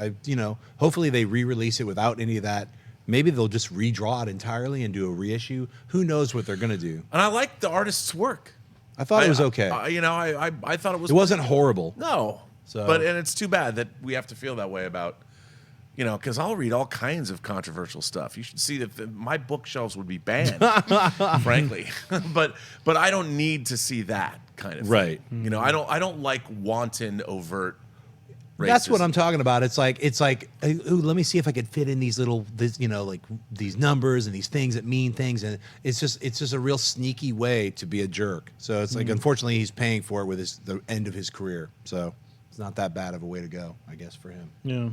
Hopefully they re-release it without any of that. Maybe they'll just redraw it entirely and do a reissue. Who knows what they're going to do? And I like the artist's work. I thought it was okay. I thought it was. It wasn't horrible. No. So- And it's too bad that we have to feel that way about, because I'll read all kinds of controversial stuff. You should see that my bookshelves would be banned, frankly. but I don't need to see that kind of thing. Right. I don't like wanton, overt That's what racism. I'm talking about. It's like, ooh, let me see if I could fit in these like these numbers and these things that mean things, and it's just a real sneaky way to be a jerk. So it's like, unfortunately, he's paying for it with the end of his career. So it's not that bad of a way to go, I guess, for him. Yeah.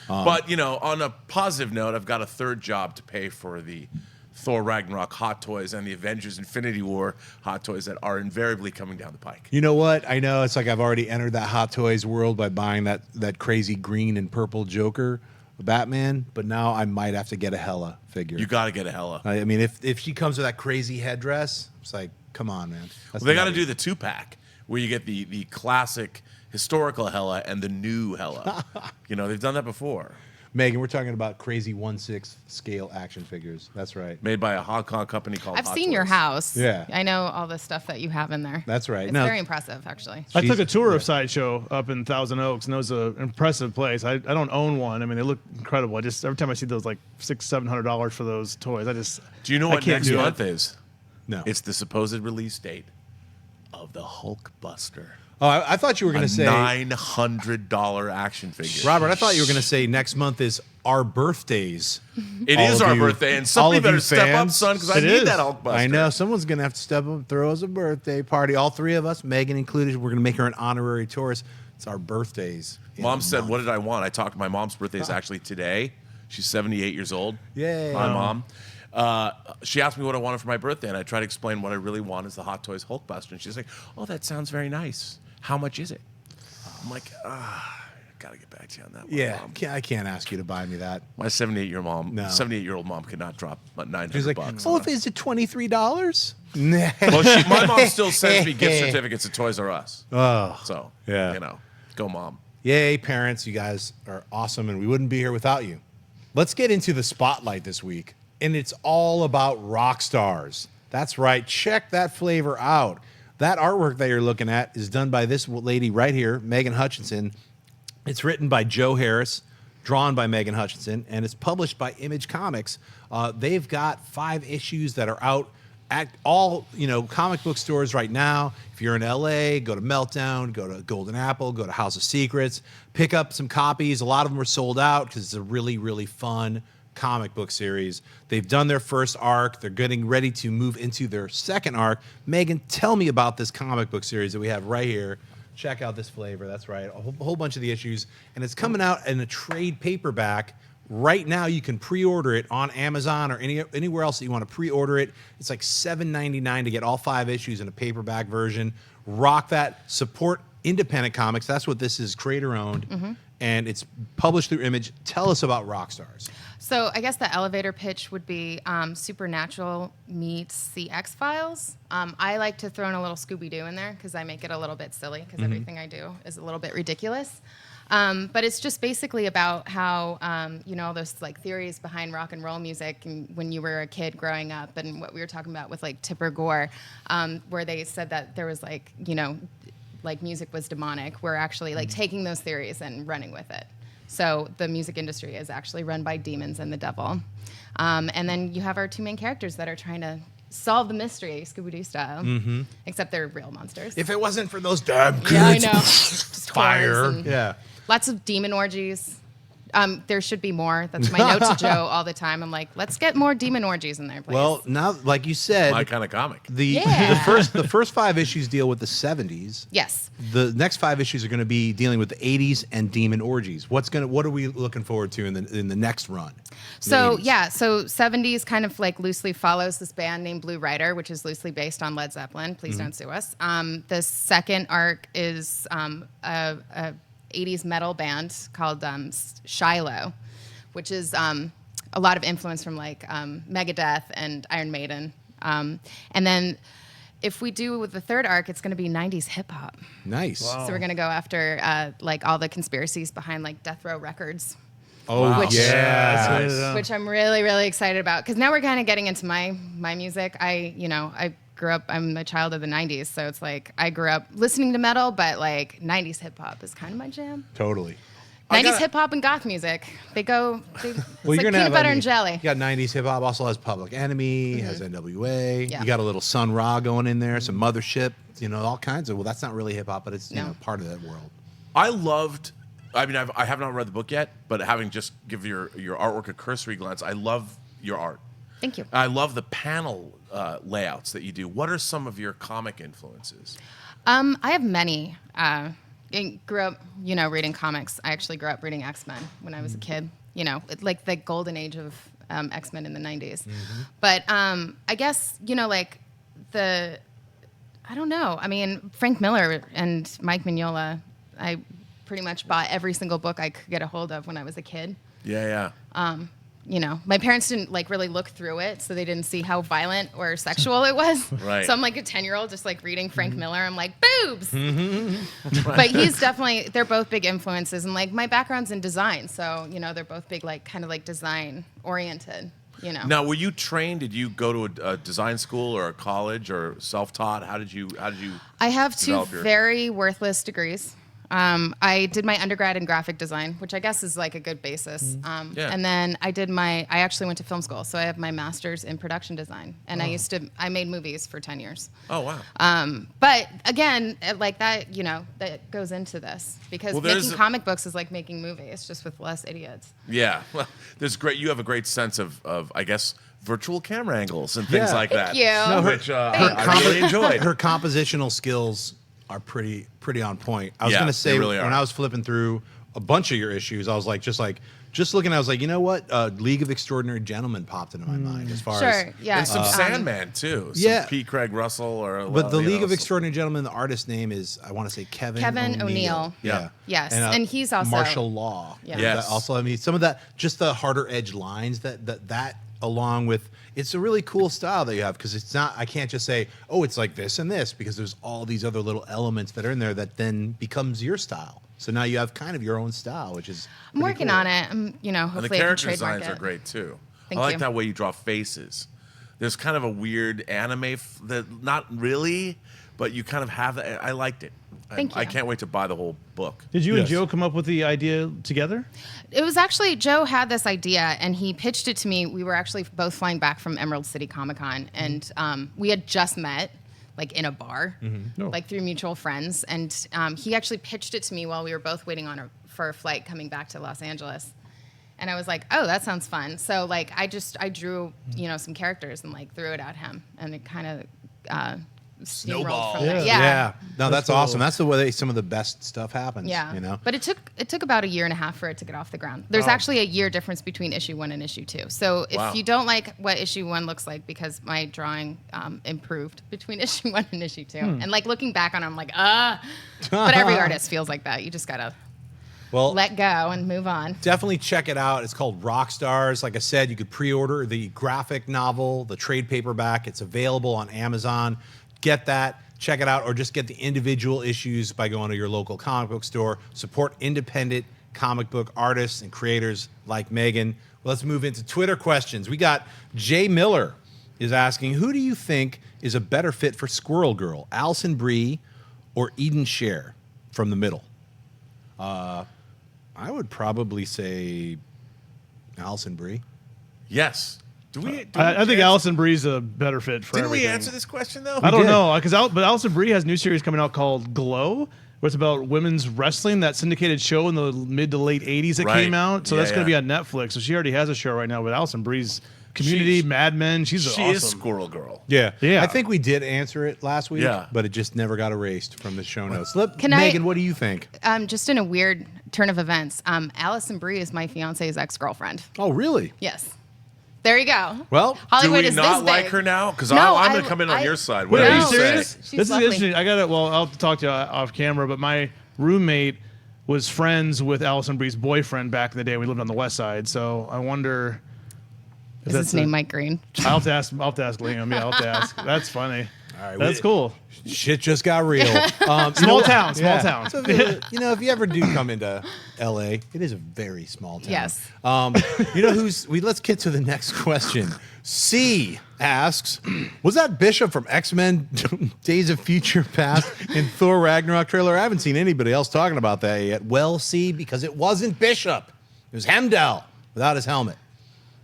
But, on a positive note, I've got a third job to pay for the Thor Ragnarok hot toys and the Avengers Infinity War hot toys that are invariably coming down the pike. You know what? I know it's like I've already entered that Hot Toys world by buying that crazy green and purple Joker Batman, but now I might have to get a Hela figure. You got to get a Hela. I mean, if she comes with that crazy headdress, it's like, come on, man. That's They got to nutty. do the 2-pack where you get the classic historical Hela and the new Hela. They've done that before. Megan, we're talking about crazy 1/6 scale action figures. That's right. Made by a Hong Kong company called I've Hot seen your Toys. house. Yeah. I know all the stuff that you have in there. That's right. It's No. very impressive, actually. I took a She's- tour yeah. of Sideshow up in Thousand Oaks, and it was an impressive place. I don't own one. I mean, they look incredible. I just every time I see those like $600-700 for those toys, Do you know I what can't next do it. month is? No. It's the supposed release date of the Hulkbuster. Oh, I thought you were going A to say, $900 action figure. Robert, I thought you were going to say next month is our birthdays. It all is of our you- birthday, and all somebody of you better step up, fans. son, because I It need is. that Hulkbuster. I know. Someone's going to have to step up and throw us a birthday party. All three of us, Megan included, we're going to make her an honorary tourist. It's our birthdays. in Mom a said, month. "What did I want?" I talked. My mom's birthday is actually today. She's 78 years old. Yay. My Wow. mom. She asked me what I wanted for my birthday, and I tried to explain what I really want is the Hot Toys Hulkbuster. And she's like, "Oh, that sounds very nice. How much is it?" I'm like, gotta get back to you on that one, Yeah, Mom. I can't ask you to buy me that. My 78-year mom, No. 78-year-old mom could not drop but $900 She's like, bucks. oh, on if it. is it $23? Nah. Well, my mom still sends me gift certificates to Toys R Us. Oh, So, yeah. Go mom. Yay, parents! You guys are awesome, and we wouldn't be here without you. Let's get into the spotlight this week, and it's all about Rockstars. That's right. Check that flavor out. That artwork that you're looking at is done by this lady right here, Megan Hutchison. It's written by Joe Harris, drawn by Megan Hutchison, and it's published by Image Comics. They've got 5 issues that are out at all comic book stores right now. If you're in LA, go to Meltdown, go to Golden Apple, go to House of Secrets, pick up some copies. A lot of them are sold out because it's a really, really fun comic book series. They've done their first arc. They're getting ready to move into their second arc. Megan, tell me about this comic book series that we have right here. Check out this flavor. That's right. A whole bunch of the issues. And it's coming out in a trade paperback. Right now, you can pre-order it on Amazon or anywhere else that you want to pre-order it. It's like $7.99 to get all 5 issues in a paperback version. Rock that. Support independent comics. That's what this is, creator-owned. And it's published through Image. Tell us about Rockstars. So I guess the elevator pitch would be Supernatural meets the X-Files. I like to throw in a little Scooby-Doo in there because I make it a little bit silly because everything I do is a little bit ridiculous. But it's just basically about how, all those like theories behind rock and roll music and when you were a kid growing up and what we were talking about with like Tipper Gore, where they said that there was like music was demonic. We're actually like taking those theories and running with it. So the music industry is actually run by demons and the devil. And then you have our 2 main characters that are trying to solve the mystery, Scooby-Doo style, except they're real monsters. If it wasn't for those damn kids. Yeah, I know. Just Fire. horrors and Yeah. lots of demon orgies. There should be more. That's my note to Joe all the time. I'm like, let's get more demon orgies in there, please. Well, now, like you said, My kind of comic. Yeah. the first 5 issues deal with the 70s. yes. The next 5 issues are going to be dealing with the 80s and demon orgies. What are we looking forward to in the next run? So The 80s. yeah, so 70s kind of like loosely follows this band named Blue Rider, which is loosely based on Led Zeppelin. Please don't sue us. The second arc is a 80s metal band called Shiloh, which is a lot of influence from like Megadeth and Iron Maiden. And then if we do with the third arc, it's going to be 90s hip hop. Nice. Wow. So we're going to go after like all the conspiracies behind like Death Row Records. Oh, Wow. Which- yeah. Nice. Which I'm really, really excited about because now we're kind of getting into my music. I grew up. I'm a child of the '90s, so it's like I grew up listening to metal, but like '90s hip hop is kind of my jam. Totally. '90s hip hop and goth music, it's Well, like peanut butter and jelly. You got 90s hip hop, also has Public Enemy, has NWA. Yeah. You got a little Sun Ra going in there, some Mothership, all kinds of. Well, that's not really hip hop, but it's No. part of that world. I loved I mean, I have not read the book yet, but having just give your artwork a cursory glance, I love your art. Thank you. I love the panel layouts that you do. What are some of your comic influences? I have many. I grew up, reading comics. I actually grew up reading X-Men when I was a kid. Like the golden age of X-Men in the 90s. Mm-hmm. But I guess, I don't know. I mean, Frank Miller and Mike Mignola, I pretty much bought every single book I could get a hold of when I was a kid. Yeah. My parents didn't really look through it, so they didn't see how violent or sexual it was. Right. So I'm like a 10-year-old just reading Frank Miller. I'm like, boobs. But he's definitely, they're both big influences. And my background's in design. So, they're both big, kind of design oriented, Now, were you trained? Did you go to a design school or a college or self-taught? How did you I have two develop your- very worthless degrees. I did my undergrad in graphic design, which I guess is a good basis. Yeah. And then I actually went to film school, so I have my master's in production design. And I made movies for 10 years. Oh, wow. But again, that goes into this because making comic books is like making movies, just with less idiots. Yeah. Well, you have a great sense of I guess, virtual camera angles and things like that. Thank you. No, which I really enjoyed. Her compositional skills are pretty on point. I was Yeah, gonna say they really when are. I was flipping through a bunch of your issues, I was just looking. I was like, you know what? League of Extraordinary Gentlemen popped into my mind as far as yeah. And some Sandman too. Some yeah. P. Craig Russell or. But the League of Extraordinary Gentlemen, the artist name is I want to say Kevin O'Neill. Yeah. Yes, and he's also martial law. Yeah. Yes. Also, I mean, some of that, just the harder edge lines that along with. It's a really cool style that you have because it's not. I can't just say, "Oh, it's like this and this," because there's all these other little elements that are in there that then becomes your style. So now you have kind of your own style, which is. I'm working cool. on it. And the Hopefully I can character trademark designs it. are great too. Thank I like you. that way you draw faces. There's kind of a weird anime that not really, but you kind of have that. I liked it. Thank you. I can't wait to buy the whole book. Did you and Yes. Joe come up with the idea together? It was actually Joe had this idea and he pitched it to me. We were actually both flying back from Emerald City Comic Con and we had just met in a bar, Oh. through mutual friends. And he actually pitched it to me while we were both waiting for a flight coming back to Los Angeles. And I was like, oh, that sounds fun. So I drew, some characters and threw it at him and it kind of Snowball. from there. Yeah. Yeah. No, that's cool. awesome. That's the way some of the best stuff happens. Yeah. But it took about a year and a half for it to get off the ground. There's actually a year difference between issue 1 and issue 2. So if you don't like what issue 1 looks like, because my drawing improved between issue 1 and issue 2. And looking back on it, I'm like, but every artist feels like that. You just gotta let go and move on. Definitely check it out. It's called Rockstars. Like I said, you could pre-order the graphic novel, the trade paperback. It's available on Amazon. Get that, check it out, or just get the individual issues by going to your local comic book store. Support independent comic book artists and creators like Megan. Well, let's move into Twitter questions. We got Jay Miller is asking, who do you think is a better fit for Squirrel Girl, Alison Brie or Eden Scher from the middle? I would probably say Alison Brie. Yes. I think Alison Brie's a better fit for Didn't everything. we answer this question though? I don't did. know, but Alison Brie has a new series coming out called Glow, where it's about women's wrestling. That syndicated show in the mid to late '80s that Right. came out. So Yeah, that's going to yeah. be on Netflix. So she already has a show right now with Alison Brie's Community, Mad Men. She's She awesome. is Squirrel Girl. Yeah. Yeah. I think we did answer it last week, Yeah. but it just never got erased from the show notes. Can I- Megan, what do you think? Just in a weird turn of events, Alison Brie is my fiance's ex-girlfriend. Oh, really? Yes. There you go. Well, Hollywood Do we is not this like big. her now? Because No, I'm going to come in on I- your side. Wait, Whatever are you you say. serious? She's This is lovely. interesting. I'll have to talk to you off camera, but my roommate was friends with Alison Brie's boyfriend back in the day. We lived on the West Side, so I wonder. Is his name Mike Green? I'll have to ask Liam. Yeah, I'll have to ask. That's funny. All right, That's cool. Shit just got real. Small town. So if you ever do come into LA, it is a very small town. Yes. Let's get to the next question. C asks, was that Bishop from X-Men Days of Future Past in Thor Ragnarok trailer? I haven't seen anybody else talking about that yet. Well, C, because it wasn't Bishop. It was Hemdall without his helmet.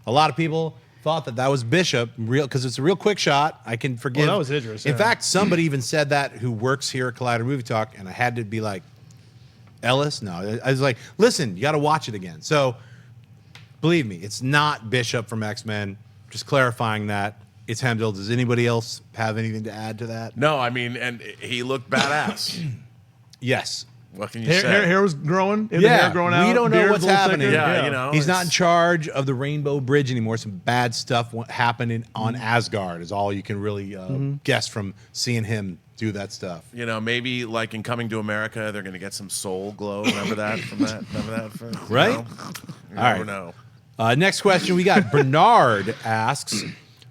A lot of people thought that was Bishop, because it's a real quick shot. I can forgive. Well, that was Idris, In yeah. fact, somebody even said that who works here at Collider Movie Talk, and I had to be like, Ellis? No. I was like, listen, you got to watch it again. So believe me, it's not Bishop from X-Men. Just clarifying that. It's Hemswell. Does anybody else have anything to add to that? No, I mean, and he looked badass. Yes. What can you say? Hair was growing. The Yeah, hair growing out. we don't know beard's what's a little happening. thicker. Yeah, you know. He's not in charge of the Rainbow Bridge anymore. Some bad stuff happened on Asgard is all you can really guess from seeing him do that stuff. You know, maybe like in Coming to America, they're going to get some soul glow. Remember that from that? Remember that? Right? You All right. never know. Next question we got. Bernard asks,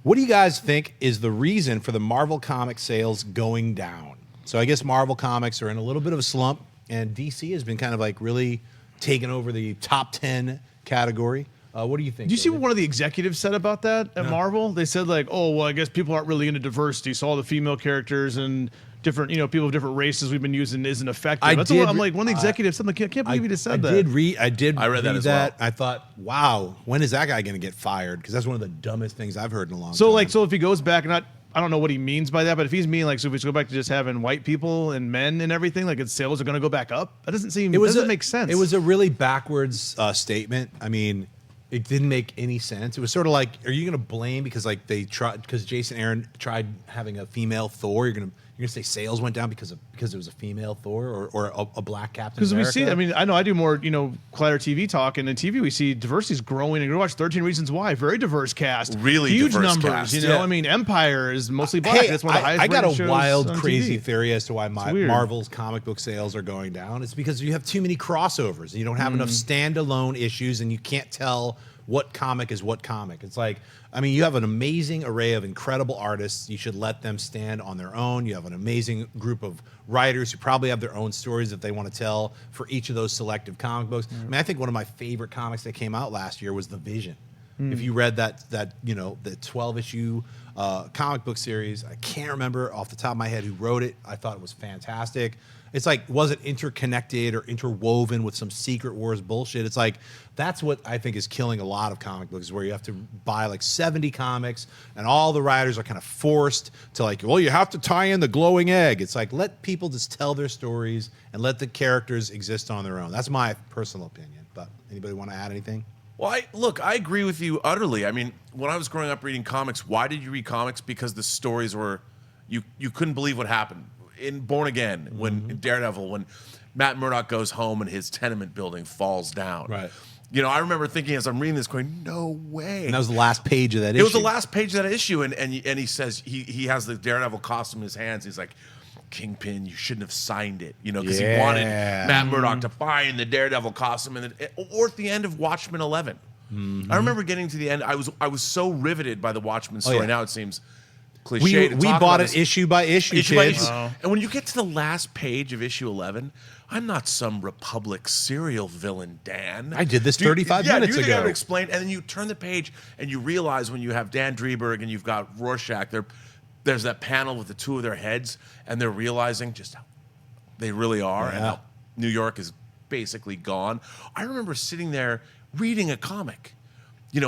what do you guys think is the reason for the Marvel comic sales going down? So I guess Marvel comics are in a little bit of a slump, and DC has been kind of like really taking over the top 10 category. What do you think? Did you see David? what one of the executives said about that at Marvel? They said like, oh, well, I guess people aren't really into diversity, so all the female characters and different, people of different races we've been using isn't effective. I'm like, one of the executives said, I can't believe he just said that. I read that as that. well. I thought, wow, when is that guy going to get fired? Because that's one of the dumbest things I've heard in a long time. So if he goes back, I don't know what he means by that, but if he's meaning like, so if we go back to just having white people and men and everything, like its sales are going to go back up, that doesn't make sense. It was a really backwards statement. I mean, it didn't make any sense. It was sort of like, are you going to blame because like because Jason Aaron tried having a female Thor? You're going to say sales went down because it was a female Thor or a black Captain Because America? we see, I mean, I know I do more, Collider TV talk, and in TV we see diversity's growing. And you watch 13 Reasons Why, very diverse cast, Really huge diverse numbers. cast, Yeah. yeah. I mean, Empire is mostly black. Hey, That's one of the highest. I got rated a shows wild, on crazy TV. theory as to why weird. Marvel's comic book sales are going down. It's because you have too many crossovers. And you don't have enough standalone issues, and you can't tell what comic is what comic. It's like, I mean, you have an amazing array of incredible artists. You should let them stand on their own. You have an amazing group of writers who probably have their own stories that they want to tell for each of those selective comic books. I mean, I think one of my favorite comics that came out last year was The Vision. If you read the 12-issue comic book series, I can't remember off the top of my head who wrote it. I thought it was fantastic. It's like, was it interconnected or interwoven with some Secret Wars bullshit? It's like, that's what I think is killing a lot of comic books, where you have to buy like 70 comics and all the writers are kind of forced to like, well, you have to tie in the glowing egg. It's like, let people just tell their stories and let the characters exist on their own. That's my personal opinion. But anybody want to add anything? Well, I agree with you utterly. I mean, when I was growing up reading comics, why did you read comics? Because the stories were, you couldn't believe what happened. In Born Again, in Daredevil, when Matt Murdock goes home and his tenement building falls down. Right. I remember thinking as I'm reading this, going, no way. And that was the last page of that issue. It was the last page of that issue, and he says he has the Daredevil costume in his hands. He's like, Kingpin, you shouldn't have signed it, because he wanted Matt Murdock to find the Daredevil costume, or at the end of Watchmen 11. I remember getting to the end. I was so riveted by the Watchmen story. yeah. Now it seems cliche. We bought it issue by issue, kids. And when you get to the last page of issue 11, I'm not some Republic serial villain, Dan. I did this 35 minutes do you think I ago. would explain? And then you turn the page and you realize when you have Dan Drieberg and you've got Rorschach, there's that panel with the two of their heads, and they're realizing just how they really are and how New York is basically gone. I remember sitting there reading a comic,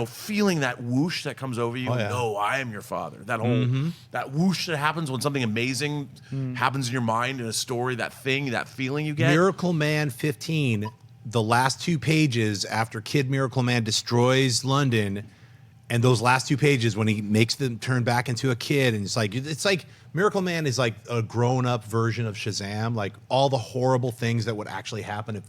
feeling that whoosh that comes over you. No, I am your father. That whole that whoosh that happens when something amazing happens in your mind in a story. That feeling you get. Miracle Man 15, the last two pages after Kid Miracle Man destroys London, and those last two pages when he makes them turn back into a kid, and it's like Miracle Man is like a grown-up version of Shazam. Like all the horrible things that would actually happen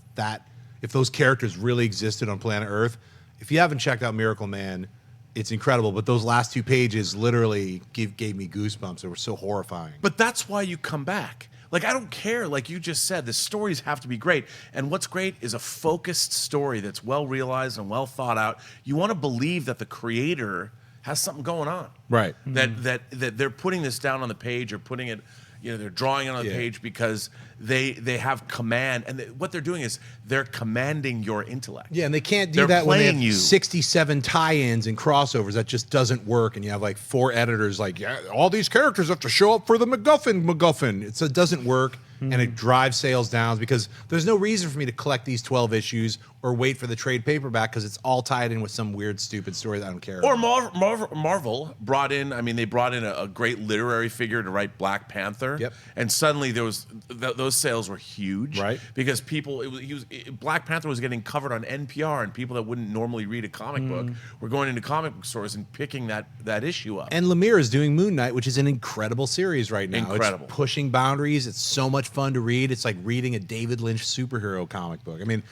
if those characters really existed on planet Earth. If you haven't checked out Miracle Man, it's incredible. But those last two pages literally gave me goosebumps. They were so horrifying. But that's why you come back. Like, I don't care. Like you just said, the stories have to be great. And what's great is a focused story that's well realized and well thought out. You want to believe that the creator has something going on. Right. That they're putting this down on the page or putting it, they're drawing it on the page because they have command. And what they're doing is they're commanding your intellect. Yeah, and they can't do They're that when they playing have you. 67 tie-ins and crossovers. That just doesn't work. And you have like 4 editors like, all these characters have to show up for the MacGuffin. It doesn't work, and it drives sales down because there's no reason for me to collect these 12 issues or wait for the trade paperback because it's all tied in with some weird, stupid story that I don't care Or about. Marvel brought in, they brought in a great literary figure to write Black Panther. Yep. And suddenly there was those sales were huge. Right. Because Black Panther was getting covered on NPR, and people that wouldn't normally read a comic book were going into comic book stores and picking that issue up. And Lemire is doing Moon Knight, which is an incredible series right now. Incredible. It's pushing boundaries. It's so much fun to read. It's like reading a David Lynch superhero comic book. I mean,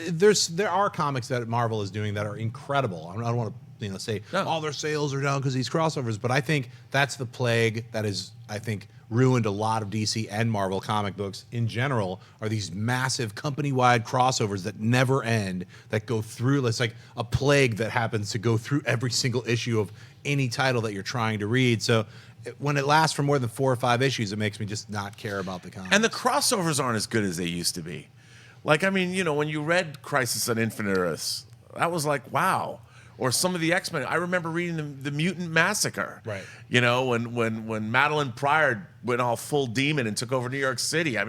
there are comics that Marvel is doing that are incredible. I don't want to say all their sales are down because these crossovers, but I think that's the plague that is, I think, ruined a lot of DC and Marvel comic books in general, are these massive company-wide crossovers that never end, that go through. It's like a plague that happens to go through every single issue of any title that you're trying to read. So when it lasts for more than 4 or 5 issues, it makes me just not care about the comics. And the crossovers aren't as good as they used to be. Like, when you read Crisis on Infinite Earths, that was like, wow. Or some of the X-Men. I remember reading the Mutant Massacre. Right. When Madeline Pryor went all full demon and took over New York City. I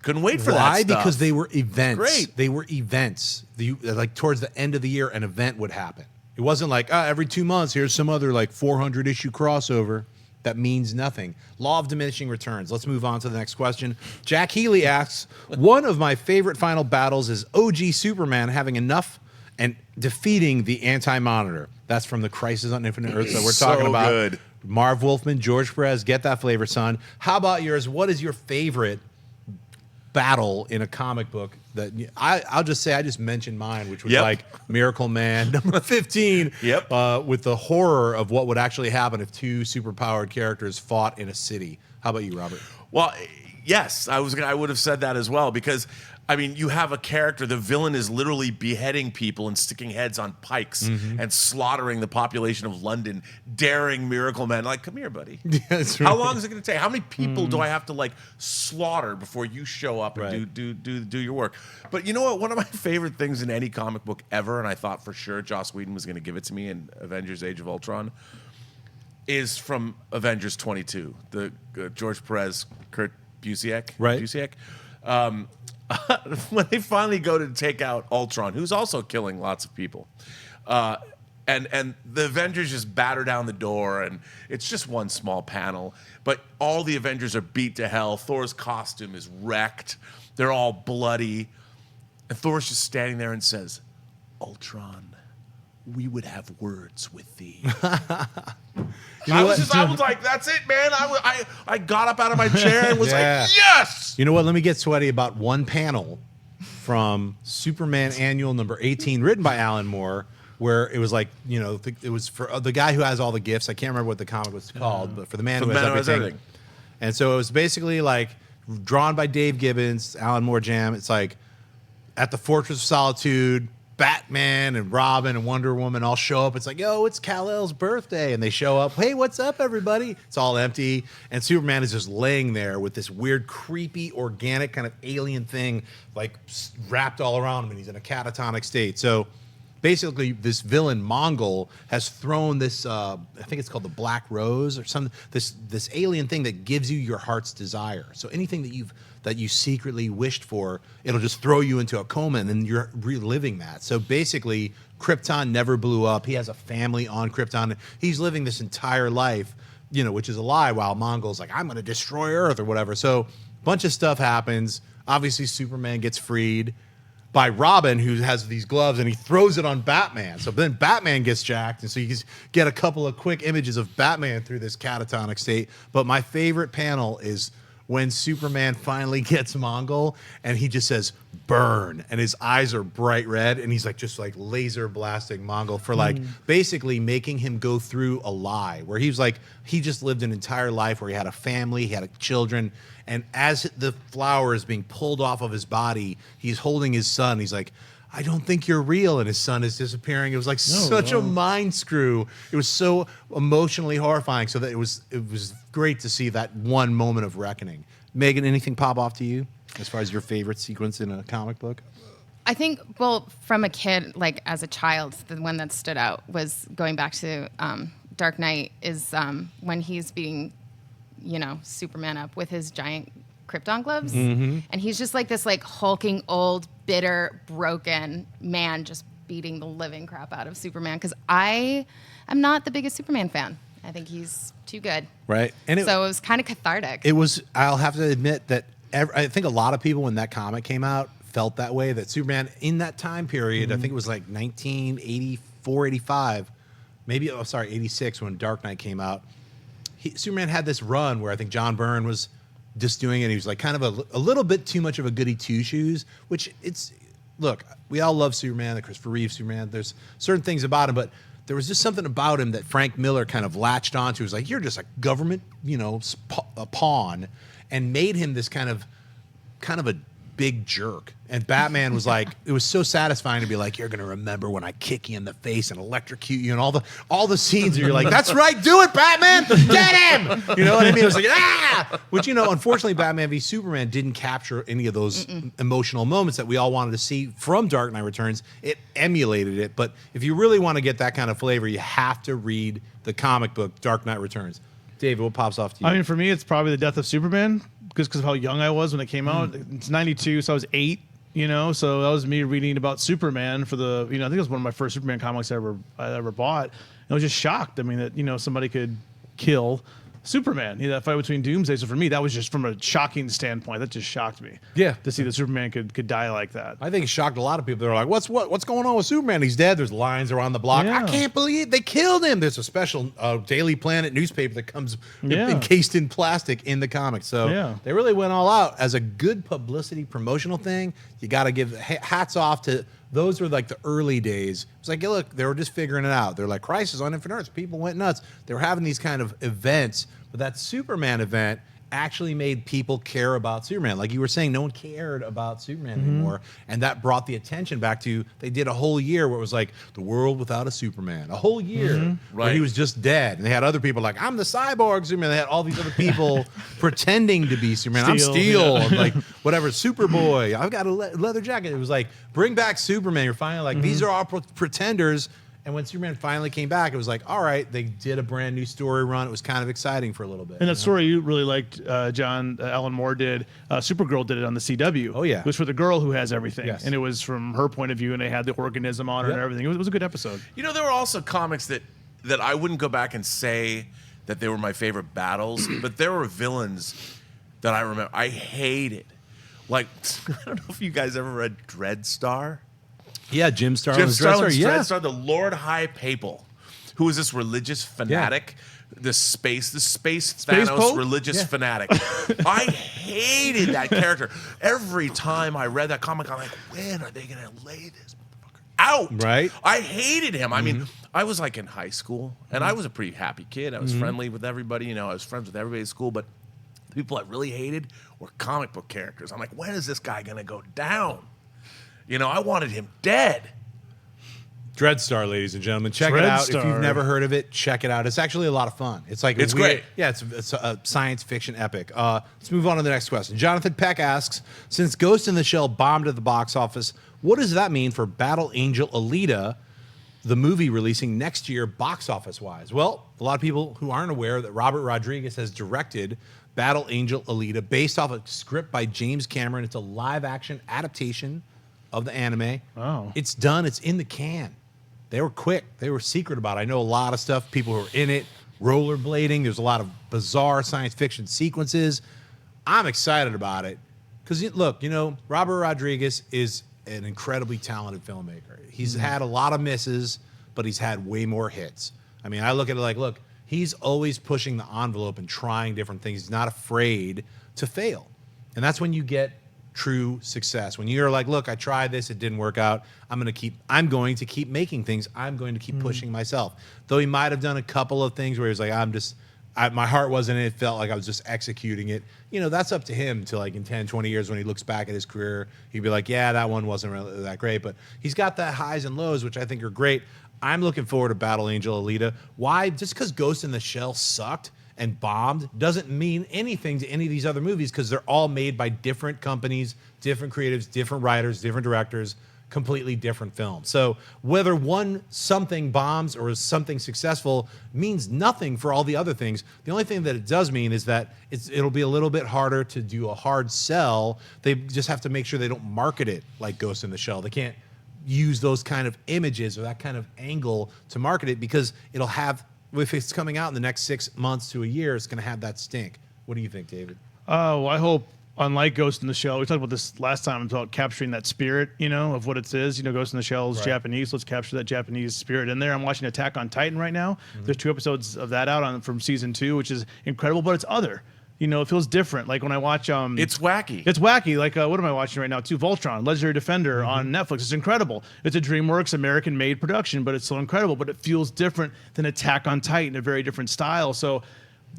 couldn't wait for that Why? stuff. Because they were events. Great. They were events. Like towards the end of the year, an event would happen. It wasn't like, every 2 months, here's some other like 400 issue crossover. That means nothing. Law of diminishing returns. Let's move on to the next question. Jack Healy asks, one of my favorite final battles is OG Superman having enough and defeating the Anti-Monitor. That's from the Crisis on Infinite Earths that we're talking about. Good. Marv Wolfman, George Perez, get that flavor, son. How about yours? What is your favorite battle in a comic book? That I'll just say I just mentioned mine, which was like Miracle Man number 15. Yep. With the horror of what would actually happen if 2 superpowered characters fought in a city. How about you, Robert? Well, yes, I would have said that as well, because you have a character, the villain is literally beheading people and sticking heads on pikes and slaughtering the population of London, daring Miracle Man, like, come here, buddy. Yeah, that's right. How long is it going to take? How many people do I have to slaughter before you show up and do your work? But you know what? One of my favorite things in any comic book ever, and I thought for sure Joss Whedon was going to give it to me in Avengers: Age of Ultron, is from Avengers 22, the George Perez, Kurt Busiek. Right. Busiek. When they finally go to take out Ultron, who's also killing lots of people, and the Avengers just batter down the door, and it's just one small panel, but all the Avengers are beat to hell. Thor's costume is wrecked. They're all bloody. And Thor's just standing there and says, Ultron, we would have words with thee. I was like, that's it, man. I got up out of my chair and was like, yes! You know what? Let me get sweaty about one panel from Superman Annual number 18, written by Alan Moore, where it was like, it was for the guy who has all the gifts. I can't remember what the comic was called, but for the man who has everything. And so it was basically like drawn by Dave Gibbons, Alan Moore jam. It's like at the Fortress of Solitude, Batman and Robin and Wonder Woman all show up. It's like, yo, it's Kal-El's birthday. And they show up. Hey, what's up, everybody? It's all empty. And Superman is just laying there with this weird, creepy, organic kind of alien thing, like wrapped all around him. And he's in a catatonic state. So basically, this villain, Mongol, has thrown this, I think it's called the Black Rose or something, this alien thing that gives you your heart's desire. So anything that you secretly wished for, it'll just throw you into a coma, and then you're reliving that. So basically, Krypton never blew up. He has a family on Krypton. He's living this entire life, which is a lie, while Mongol's like, I'm going to destroy Earth or whatever. So a bunch of stuff happens. Obviously, Superman gets freed by Robin, who has these gloves, and he throws it on Batman. So then Batman gets jacked, and so you get a couple of quick images of Batman through this catatonic state. But my favorite panel is when Superman finally gets Mongol, and he just says, burn, and his eyes are bright red, and he's just laser blasting Mongol for basically making him go through a lie, where he just lived an entire life where he had a family, he had children, and as the flower is being pulled off of his body, he's holding his son. He's like, I don't think you're real, and his son is disappearing. It was such a mind screw. It was so emotionally horrifying. So that it was great to see that one moment of reckoning. Megan, anything pop off to you as far as your favorite sequence in a comic book? I think, from a kid, as a child, the one that stood out was going back to Dark Knight is when he's beating, Superman up with his giant Krypton gloves, and he's just like this like hulking, old, bitter, broken man just beating the living crap out of Superman. Because I am not the biggest Superman fan. I think he's too good. Right. And so it was kind of cathartic. It was. I'll have to admit that I think a lot of people when that comic came out felt that way. That Superman in that time period, I think it was like 1984, 85, maybe. Oh, sorry, 86 when Dark Knight came out. Superman had this run where I think John Byrne was just doing it. He was like kind of a little bit too much of a goody two shoes, which it's, look, we all love Superman, the Christopher Reeve Superman. There's certain things about him, but there was just something about him that Frank Miller kind of latched onto. He was like, you're just a government, a pawn, and made him this kind of a big jerk. And Batman was like, it was so satisfying to be like, you're gonna remember when I kick you in the face and electrocute you, and all the scenes where you're like, that's right, do it, Batman, get him. You know what I mean? It was like, ah, which unfortunately, Batman v Superman didn't capture any of those emotional moments that we all wanted to see from Dark Knight Returns. It emulated it, but if you really want to get that kind of flavor, you have to read the comic book Dark Knight Returns. David, what pops off to you? I mean, for me, it's probably the death of Superman, because of how young I was when it came out. It's 92, so I was 8. So that was me reading about Superman for the, I think it was one of my first Superman comics I ever bought. And I was just shocked. I mean, that, somebody could kill Superman, that fight between Doomsday. So for me, that was just from a shocking standpoint. That just shocked me. Yeah. To see that Superman could die like that. I think it shocked a lot of people. They're like, what's going on with Superman? He's dead. There's lines around the block. Yeah. I can't believe they killed him. There's a special Daily Planet newspaper that comes encased in plastic in the comics. So they really went all out. As a good publicity promotional thing, you got to give hats off to those were like the early days. It's like, look, they were just figuring it out. They're like, Crisis on Infinite Earths. People went nuts. They were having these kind of events, but that Superman event actually made people care about Superman. Like you were saying, no one cared about Superman anymore. And that brought the attention back to, they did a whole year where it was like, the world without a Superman. A whole year where he was just dead. And they had other people like, I'm the cyborg Superman. They had all these other people pretending to be Superman. I'm Steel. And like, whatever, Superboy. I've got a leather jacket. It was like, bring back Superman. You're finally like, these are all pretenders. And when Superman finally came back, it was like, all right, they did a brand new story run. It was kind of exciting for a little bit. And that story you really liked, John, Alan Moore did, Supergirl did it on the CW. Oh, yeah. It was for the girl who has everything. Yes. And it was from her point of view, and they had the organism on her and everything. It was a good episode. There were also comics that I wouldn't go back and say that they were my favorite battles, but there were villains that I remember I hated. Like, I don't know if you guys ever read Dreadstar. Yeah, Jim Starlin's Dreadstar, the Lord High Papal, who was this religious fanatic, the space Thanos Pope? religious fanatic. I hated that character. Every time I read that comic, I'm like, when are they going to lay this motherfucker out? Right. I hated him. I mean, I was like in high school, and I was a pretty happy kid. I was friendly with everybody. I was friends with everybody at school, but the people I really hated were comic book characters. I'm like, when is this guy going to go down? I wanted him dead. Dreadstar, ladies and gentlemen. Check it out. If you've never heard of it, check it out. It's actually a lot of fun. It's like it's great. Yeah, it's a science fiction epic. Let's move on to the next question. Jonathan Peck asks, since Ghost in the Shell bombed at the box office, what does that mean for Battle Angel Alita, the movie releasing next year box office-wise? Well, a lot of people who aren't aware that Robert Rodriguez has directed Battle Angel Alita based off a script by James Cameron. It's a live-action adaptation of the anime. Oh. It's done. It's in the can. They were quick. They were secret about it. I know a lot of stuff. People who are in it, rollerblading. There's a lot of bizarre science fiction sequences. I'm excited about it because, look, Robert Rodriguez is an incredibly talented filmmaker. He's had a lot of misses, but he's had way more hits. I mean, I look at it like, look, he's always pushing the envelope and trying different things. He's not afraid to fail. And that's when you get true success. When you're like, look, I tried this, it didn't work out. I'm going to keep making things. I'm going to keep pushing myself. Though he might have done a couple of things where he was like, my heart wasn't in it. It felt like I was just executing it. That's up to him to like in 10, 20 years when he looks back at his career, he'd be like, yeah, that one wasn't really that great. But he's got the highs and lows, which I think are great. I'm looking forward to Battle Angel Alita. Why? Just because Ghost in the Shell sucked and bombed doesn't mean anything to any of these other movies because they're all made by different companies, different creatives, different writers, different directors. completely different films. So whether something bombs or something successful means nothing for all the other things. The only thing that it does mean is that it'll be a little bit harder to do a hard sell. They just have to make sure they don't market it like Ghost in the Shell. They can't use those kind of images or that kind of angle to market it, because it'll have, if it's coming out in the next 6 months to a year, it's going to have that stink. What do you think, David? Well, I hope, unlike Ghost in the Shell, we talked about this last time about capturing that spirit, of what it is. Ghost in the Shell is Japanese. Let's capture that Japanese spirit in there. I'm watching Attack on Titan right now. There's 2 episodes of that out from season 2, which is incredible, but it's other. It feels different. Like when I watch, it's wacky. It's wacky. Like what am I watching right now? Too, Voltron, Legendary Defender on Netflix. It's incredible. It's a DreamWorks American-made production, but it's so incredible. But it feels different than Attack on Titan, a very different style. So,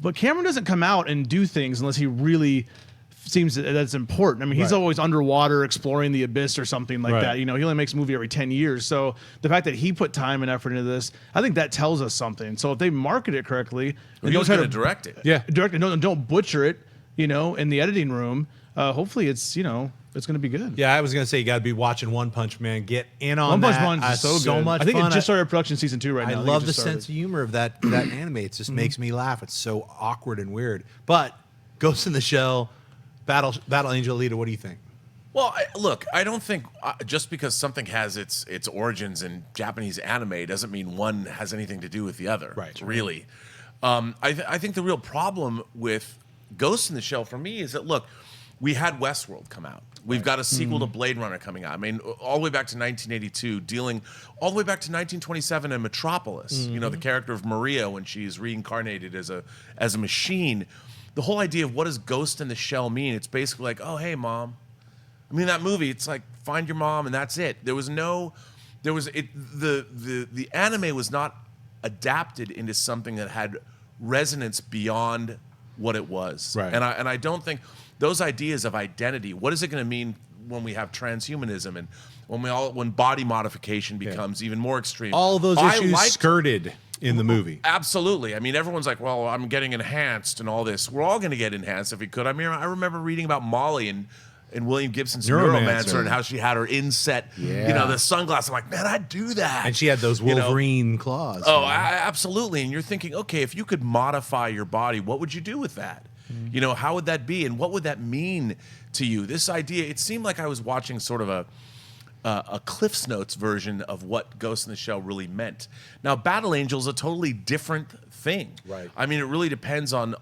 but Cameron doesn't come out and do things unless he really seems that's important. I mean, he's always underwater exploring the abyss or something like that. He only makes a movie every 10 years. So the fact that he put time and effort into this, I think that tells us something. So if they market it correctly, and don't try to direct it. Yeah. Direct it. Don't butcher it, in the editing room. Hopefully it's, it's going to be good. Yeah, I was going to say you got to be watching One Punch Man. Get in on One that. Punch Man is so good. much I think fun. it just started production season 2 right now. I love the sense of humor of that anime. It just makes me laugh. It's so awkward and weird. But Ghost in the Shell, Battle Angel Alita, what do you think? Well, look, I don't think just because something has its origins in Japanese anime doesn't mean one has anything to do with the other. Right. Really. I think the real problem with Ghost in the Shell for me is that, look, we had Westworld come out. We've got a sequel to Blade Runner coming out. I mean, all the way back to 1982, dealing all the way back to 1927 in Metropolis. The character of Maria when she's reincarnated as a machine. The whole idea of what does Ghost in the Shell mean? It's basically like, oh, hey, Mom. I mean, that movie, it's like, find your mom, and that's it. The anime was not adapted into something that had resonance beyond what it was. Right. And I don't think those ideas of identity, what is it going to mean when we have transhumanism and when body modification becomes even more extreme? All those issues skirted in the movie. Absolutely. I mean, everyone's like, well, I'm getting enhanced and all this. We're all going to get enhanced if we could. I mean, I remember reading about Molly and William Gibson's Neuromancer and how she had her inset, the sunglasses. I'm like, man, I'd do that. And she had those Wolverine claws. Oh, absolutely. And you're thinking, okay, if you could modify your body, what would you do with that? How would that be? And what would that mean to you? This idea, it seemed like I was watching sort of a Cliff's Notes version of what Ghost in the Shell really meant. Now, Battle Angel is a totally different thing. Right. I mean, it really depends on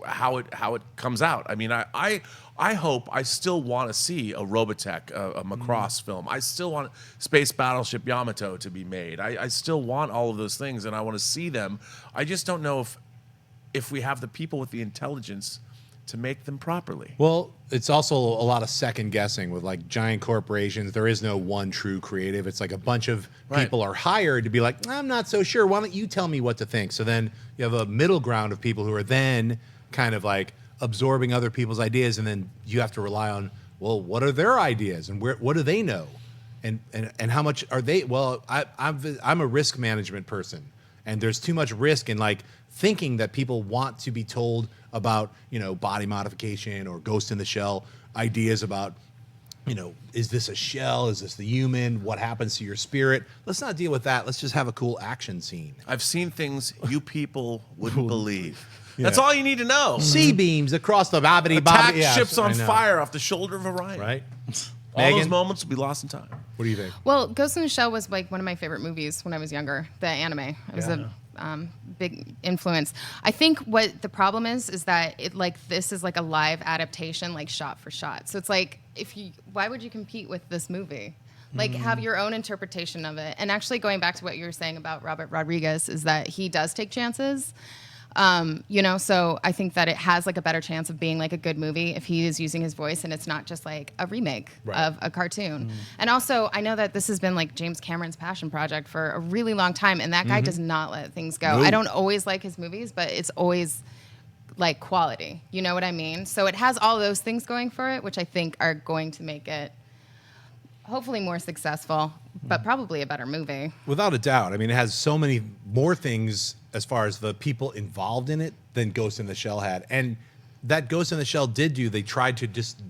how it comes out. I mean, I hope, I still want to see a Robotech, a Macross film. I still want Space Battleship Yamato to be made. I still want all of those things, and I want to see them. I just don't know if we have the people with the intelligence to make them properly. Well, it's also a lot of second guessing with like giant corporations. There is no one true creative. It's like a bunch of people are hired to be like, I'm not so sure. Why don't you tell me what to think? So then you have a middle ground of people who are then kind of like absorbing other people's ideas, and then you have to rely on, well, what are their ideas and what do they know? And how much are they? Well, I'm a risk management person, and there's too much risk in like thinking that people want to be told about, body modification or Ghost in the Shell ideas about, is this a shell? Is this the human? What happens to your spirit? Let's not deal with that. Let's just have a cool action scene. I've seen things you people wouldn't believe. That's all you need to know. Sea beams across the bobbity Attack bobbity. ships on fire off the shoulder of Orion. Right? All Megan? those moments will be lost in time. What do you think? Well, Ghost in the Shell was like one of my favorite movies when I was younger. The anime. It was a big influence. I think what the problem is that this is like a live adaptation, like shot for shot. So it's like, why would you compete with this movie? Like, have your own interpretation of it. And actually, going back to what you were saying about Robert Rodriguez, is that he does take chances. So I think that it has like a better chance of being like a good movie if he is using his voice and it's not just like a remake of a cartoon. And also, I know that this has been like James Cameron's passion project for a really long time, and that guy does not let things go. I don't always like his movies, but it's always like quality. You know what I mean? So it has all those things going for it, which I think are going to make it hopefully more successful, but probably a better movie. Without a doubt. I mean, it has so many more things as far as the people involved in it than Ghost in the Shell had. And that Ghost in the Shell did do, they tried to just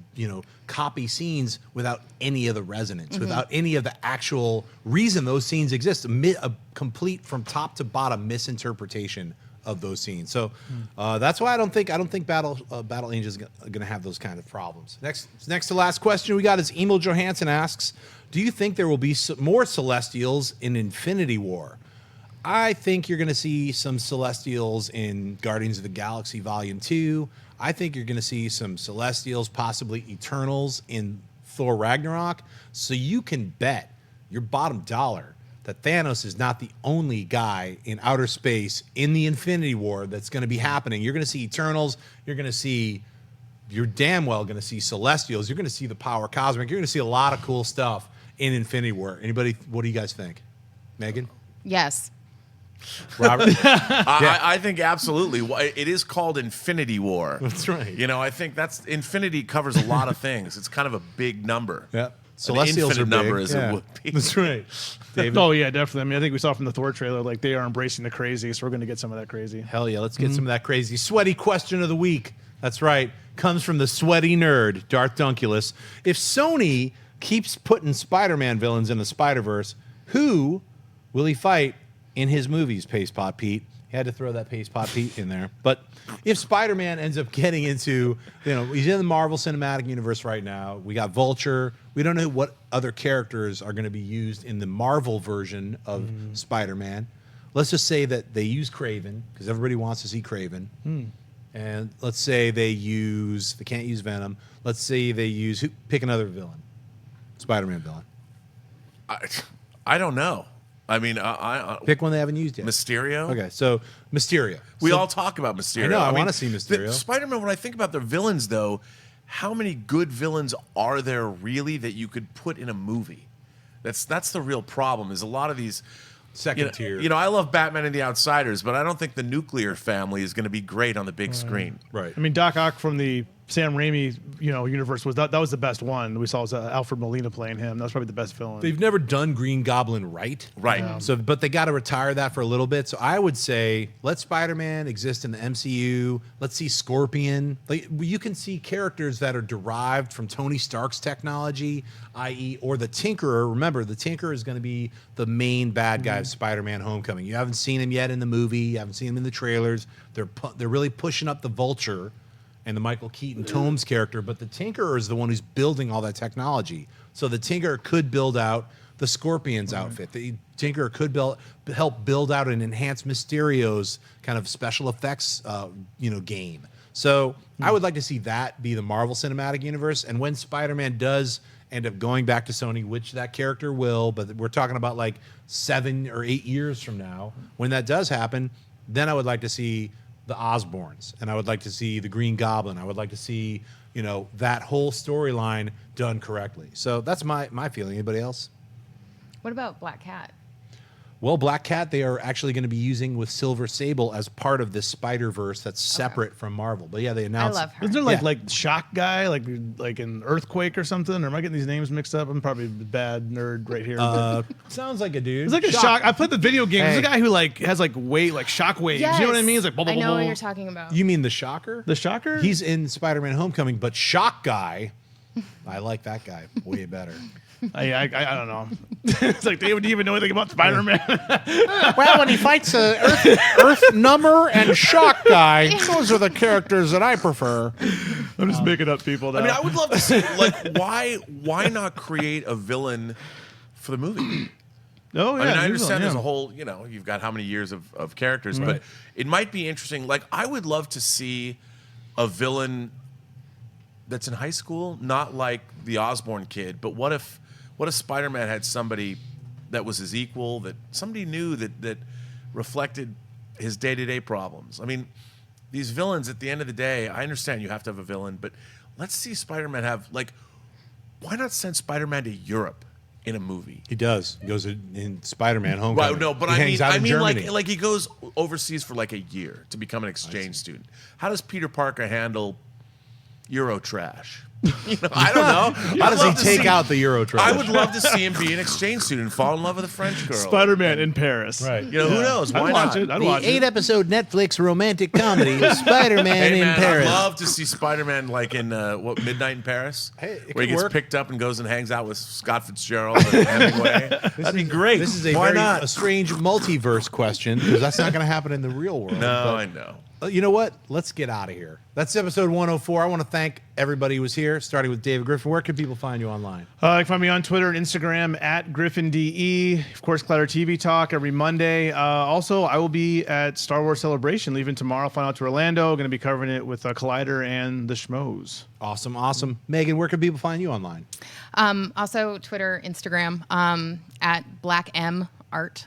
copy scenes without any of the resonance, without any of the actual reason those scenes exist. A complete from top to bottom misinterpretation of those scenes. So that's why I don't think Battle Angel is going to have those kind of problems. Next to last question we got is Emil Johansson asks, do you think there will be more Celestials in Infinity War? I think you're going to see some Celestials in Guardians of the Galaxy Volume 2. I think you're going to see some Celestials, possibly Eternals, in Thor Ragnarok. So you can bet your bottom dollar that Thanos is not the only guy in outer space in the Infinity War that's going to be happening. You're going to see Eternals. You're damn well going to see Celestials. You're going to see the Power Cosmic. You're going to see a lot of cool stuff in Infinity War. Anybody, what do you guys think? Megan? Yes. Robert? I think absolutely. It is called Infinity War. That's right. I think infinity covers a lot of things. It's kind of a big number. Yeah. Celestials Celestials are number big. as Yeah. it would be. That's right. David? Oh yeah, definitely. I mean, I think we saw from the Thor trailer, like they are embracing the crazy, so we're going to get some of that crazy. Hell yeah, let's get some of that crazy sweaty question of the week. That's right. Comes from the sweaty nerd, Darth Dunculus. If Sony keeps putting Spider-Man villains in the Spider-Verse, who will he fight in his movies, Paste Pot Pete? He had to throw that Paste Pot Pete in there. But if Spider-Man ends up getting into, he's in the Marvel Cinematic Universe right now. We got Vulture. We don't know what other characters are going to be used in the Marvel version of Spider-Man. Let's just say that they use Kraven, because everybody wants to see Kraven. And let's say they can't use Venom. Let's say they pick another villain. Spider-Man villain. I don't know. I mean, Pick one they haven't used yet. Mysterio. Okay, so Mysterio. We all talk about Mysterio. I know, I wanna see Mysterio. Spider-Man, when I think about their villains, though, how many good villains are there really that you could put in a movie? That's the real problem, is a lot of these... Second tier. I love Batman and the Outsiders, but I don't think the nuclear family is going to be great on the big screen. Right. I mean, Doc Ock from the Sam Raimi, universe was that was the best one. We saw was Alfred Molina playing him. That was probably the best villain. They've never done Green Goblin right. Right. Yeah. So, but they got to retire that for a little bit. So I would say let Spider-Man exist in the MCU. Let's see Scorpion. Like, you can see characters that are derived from Tony Stark's technology, i.e., or the Tinkerer. Remember, the Tinkerer is going to be the main bad guy of Spider-Man: Homecoming. You haven't seen him yet in the movie. You haven't seen him in the trailers. They're really pushing up the Vulture and the Michael Keaton Tomes character, but the Tinkerer is the one who's building all that technology. So the Tinkerer could build out the Scorpion's outfit. The Tinkerer could help build out an enhanced Mysterio's kind of special effects, game. So I would like to see that be the Marvel Cinematic Universe. And when Spider-Man does end up going back to Sony, which that character will, but we're talking about like 7 or 8 years from now, when that does happen, then I would like to see the Osborns, and I would like to see the Green Goblin. I would like to see, that whole storyline done correctly. So that's my feeling. Anybody else? What about Black Cat? Well, Black Cat, they are actually going to be using with Silver Sable as part of this Spider-Verse that's separate from Marvel. But yeah, they I announced. love her. Isn't there Yeah. like Shock Guy, like an Earthquake or something? Or am I getting these names mixed up? I'm probably a bad nerd right here. Sounds like a dude. It's like a shock. I played the video game. There's Hey. a guy who has weight, like shock waves. You know what I mean? It's like blah, blah, I blah, know blah. what you're talking about. You mean the Shocker? The Shocker? He's in Spider-Man: Homecoming, but Shock Guy, I like that guy way better. I don't know. It's like, David, do you even know anything about Spider-Man? Well, when he fights Earth Number and Shock Guy, those are the characters that I prefer. I'm just making up people now. I mean, I would love to see, why not create a villain for the movie? Oh, yeah. I mean, I new understand villain, there's yeah. a whole, you've got how many years of characters, but it might be interesting. Like, I would love to see a villain that's in high school, not like the Osborn kid, but what if Spider-Man had somebody that was his equal, that somebody knew that reflected his day-to-day problems? I mean, these villains, at the end of the day, I understand you have to have a villain, but let's see Spider-Man have, why not send Spider-Man to Europe in a movie? He does. He goes in Spider-Man: Homecoming. Well, no, but he I hangs mean, out in Germany. like he goes overseas for like a year to become an exchange student. How does Peter Parker handle Euro trash. I don't know. How does he take out the Euro trash? I would love to see him be an exchange student and fall in love with a French girl. Spider-Man in Paris. Right. You know, who knows? Why I'd watch not? it. I'd The watch it. 8-episode Netflix romantic comedy, Spider-Man Hey in man, Paris. I'd love to see Spider-Man like in Midnight in Paris, Hey, it where he could gets work. picked up and goes and hangs out with Scott Fitzgerald and Hemingway. That'd be great. This is a Why very not? a strange multiverse question because that's not going to happen in the real world. No, but- I know. You know what? Let's get out of here. That's episode 104. I want to thank everybody who was here, starting with David Griffin. Where can people find you online? You can find me on Twitter and Instagram at GriffinDE. Of course, Collider TV Talk every Monday. Also, I will be at Star Wars Celebration, leaving tomorrow, flying out to Orlando. Going to be covering it with Collider and the Schmoes. Awesome. Megan, where can people find you online? Also, Twitter, Instagram, at Black M Art.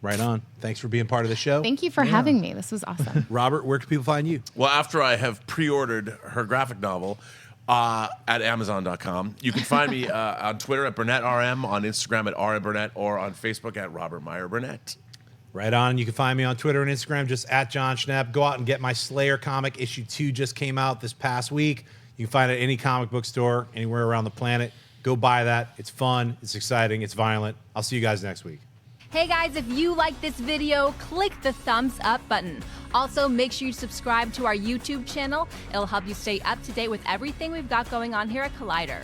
Right on. Thanks for being part of the show. Thank you for having me. This was awesome. Robert, where can people find you? Well, after I have pre-ordered her graphic novel at Amazon.com, you can find me on Twitter at BurnettRM, on Instagram at RMBurnett, or on Facebook at Robert Meyer Burnett. Right on. You can find me on Twitter and Instagram just at Jon Schnepp. Go out and get my Slayer comic. Issue 2 just came out this past week. You can find it at any comic book store anywhere around the planet. Go buy that. It's fun. It's exciting. It's violent. I'll see you guys next week. Hey guys, if you like this video, click the thumbs up button. Also, make sure you subscribe to our YouTube channel. It'll help you stay up to date with everything we've got going on here at Collider.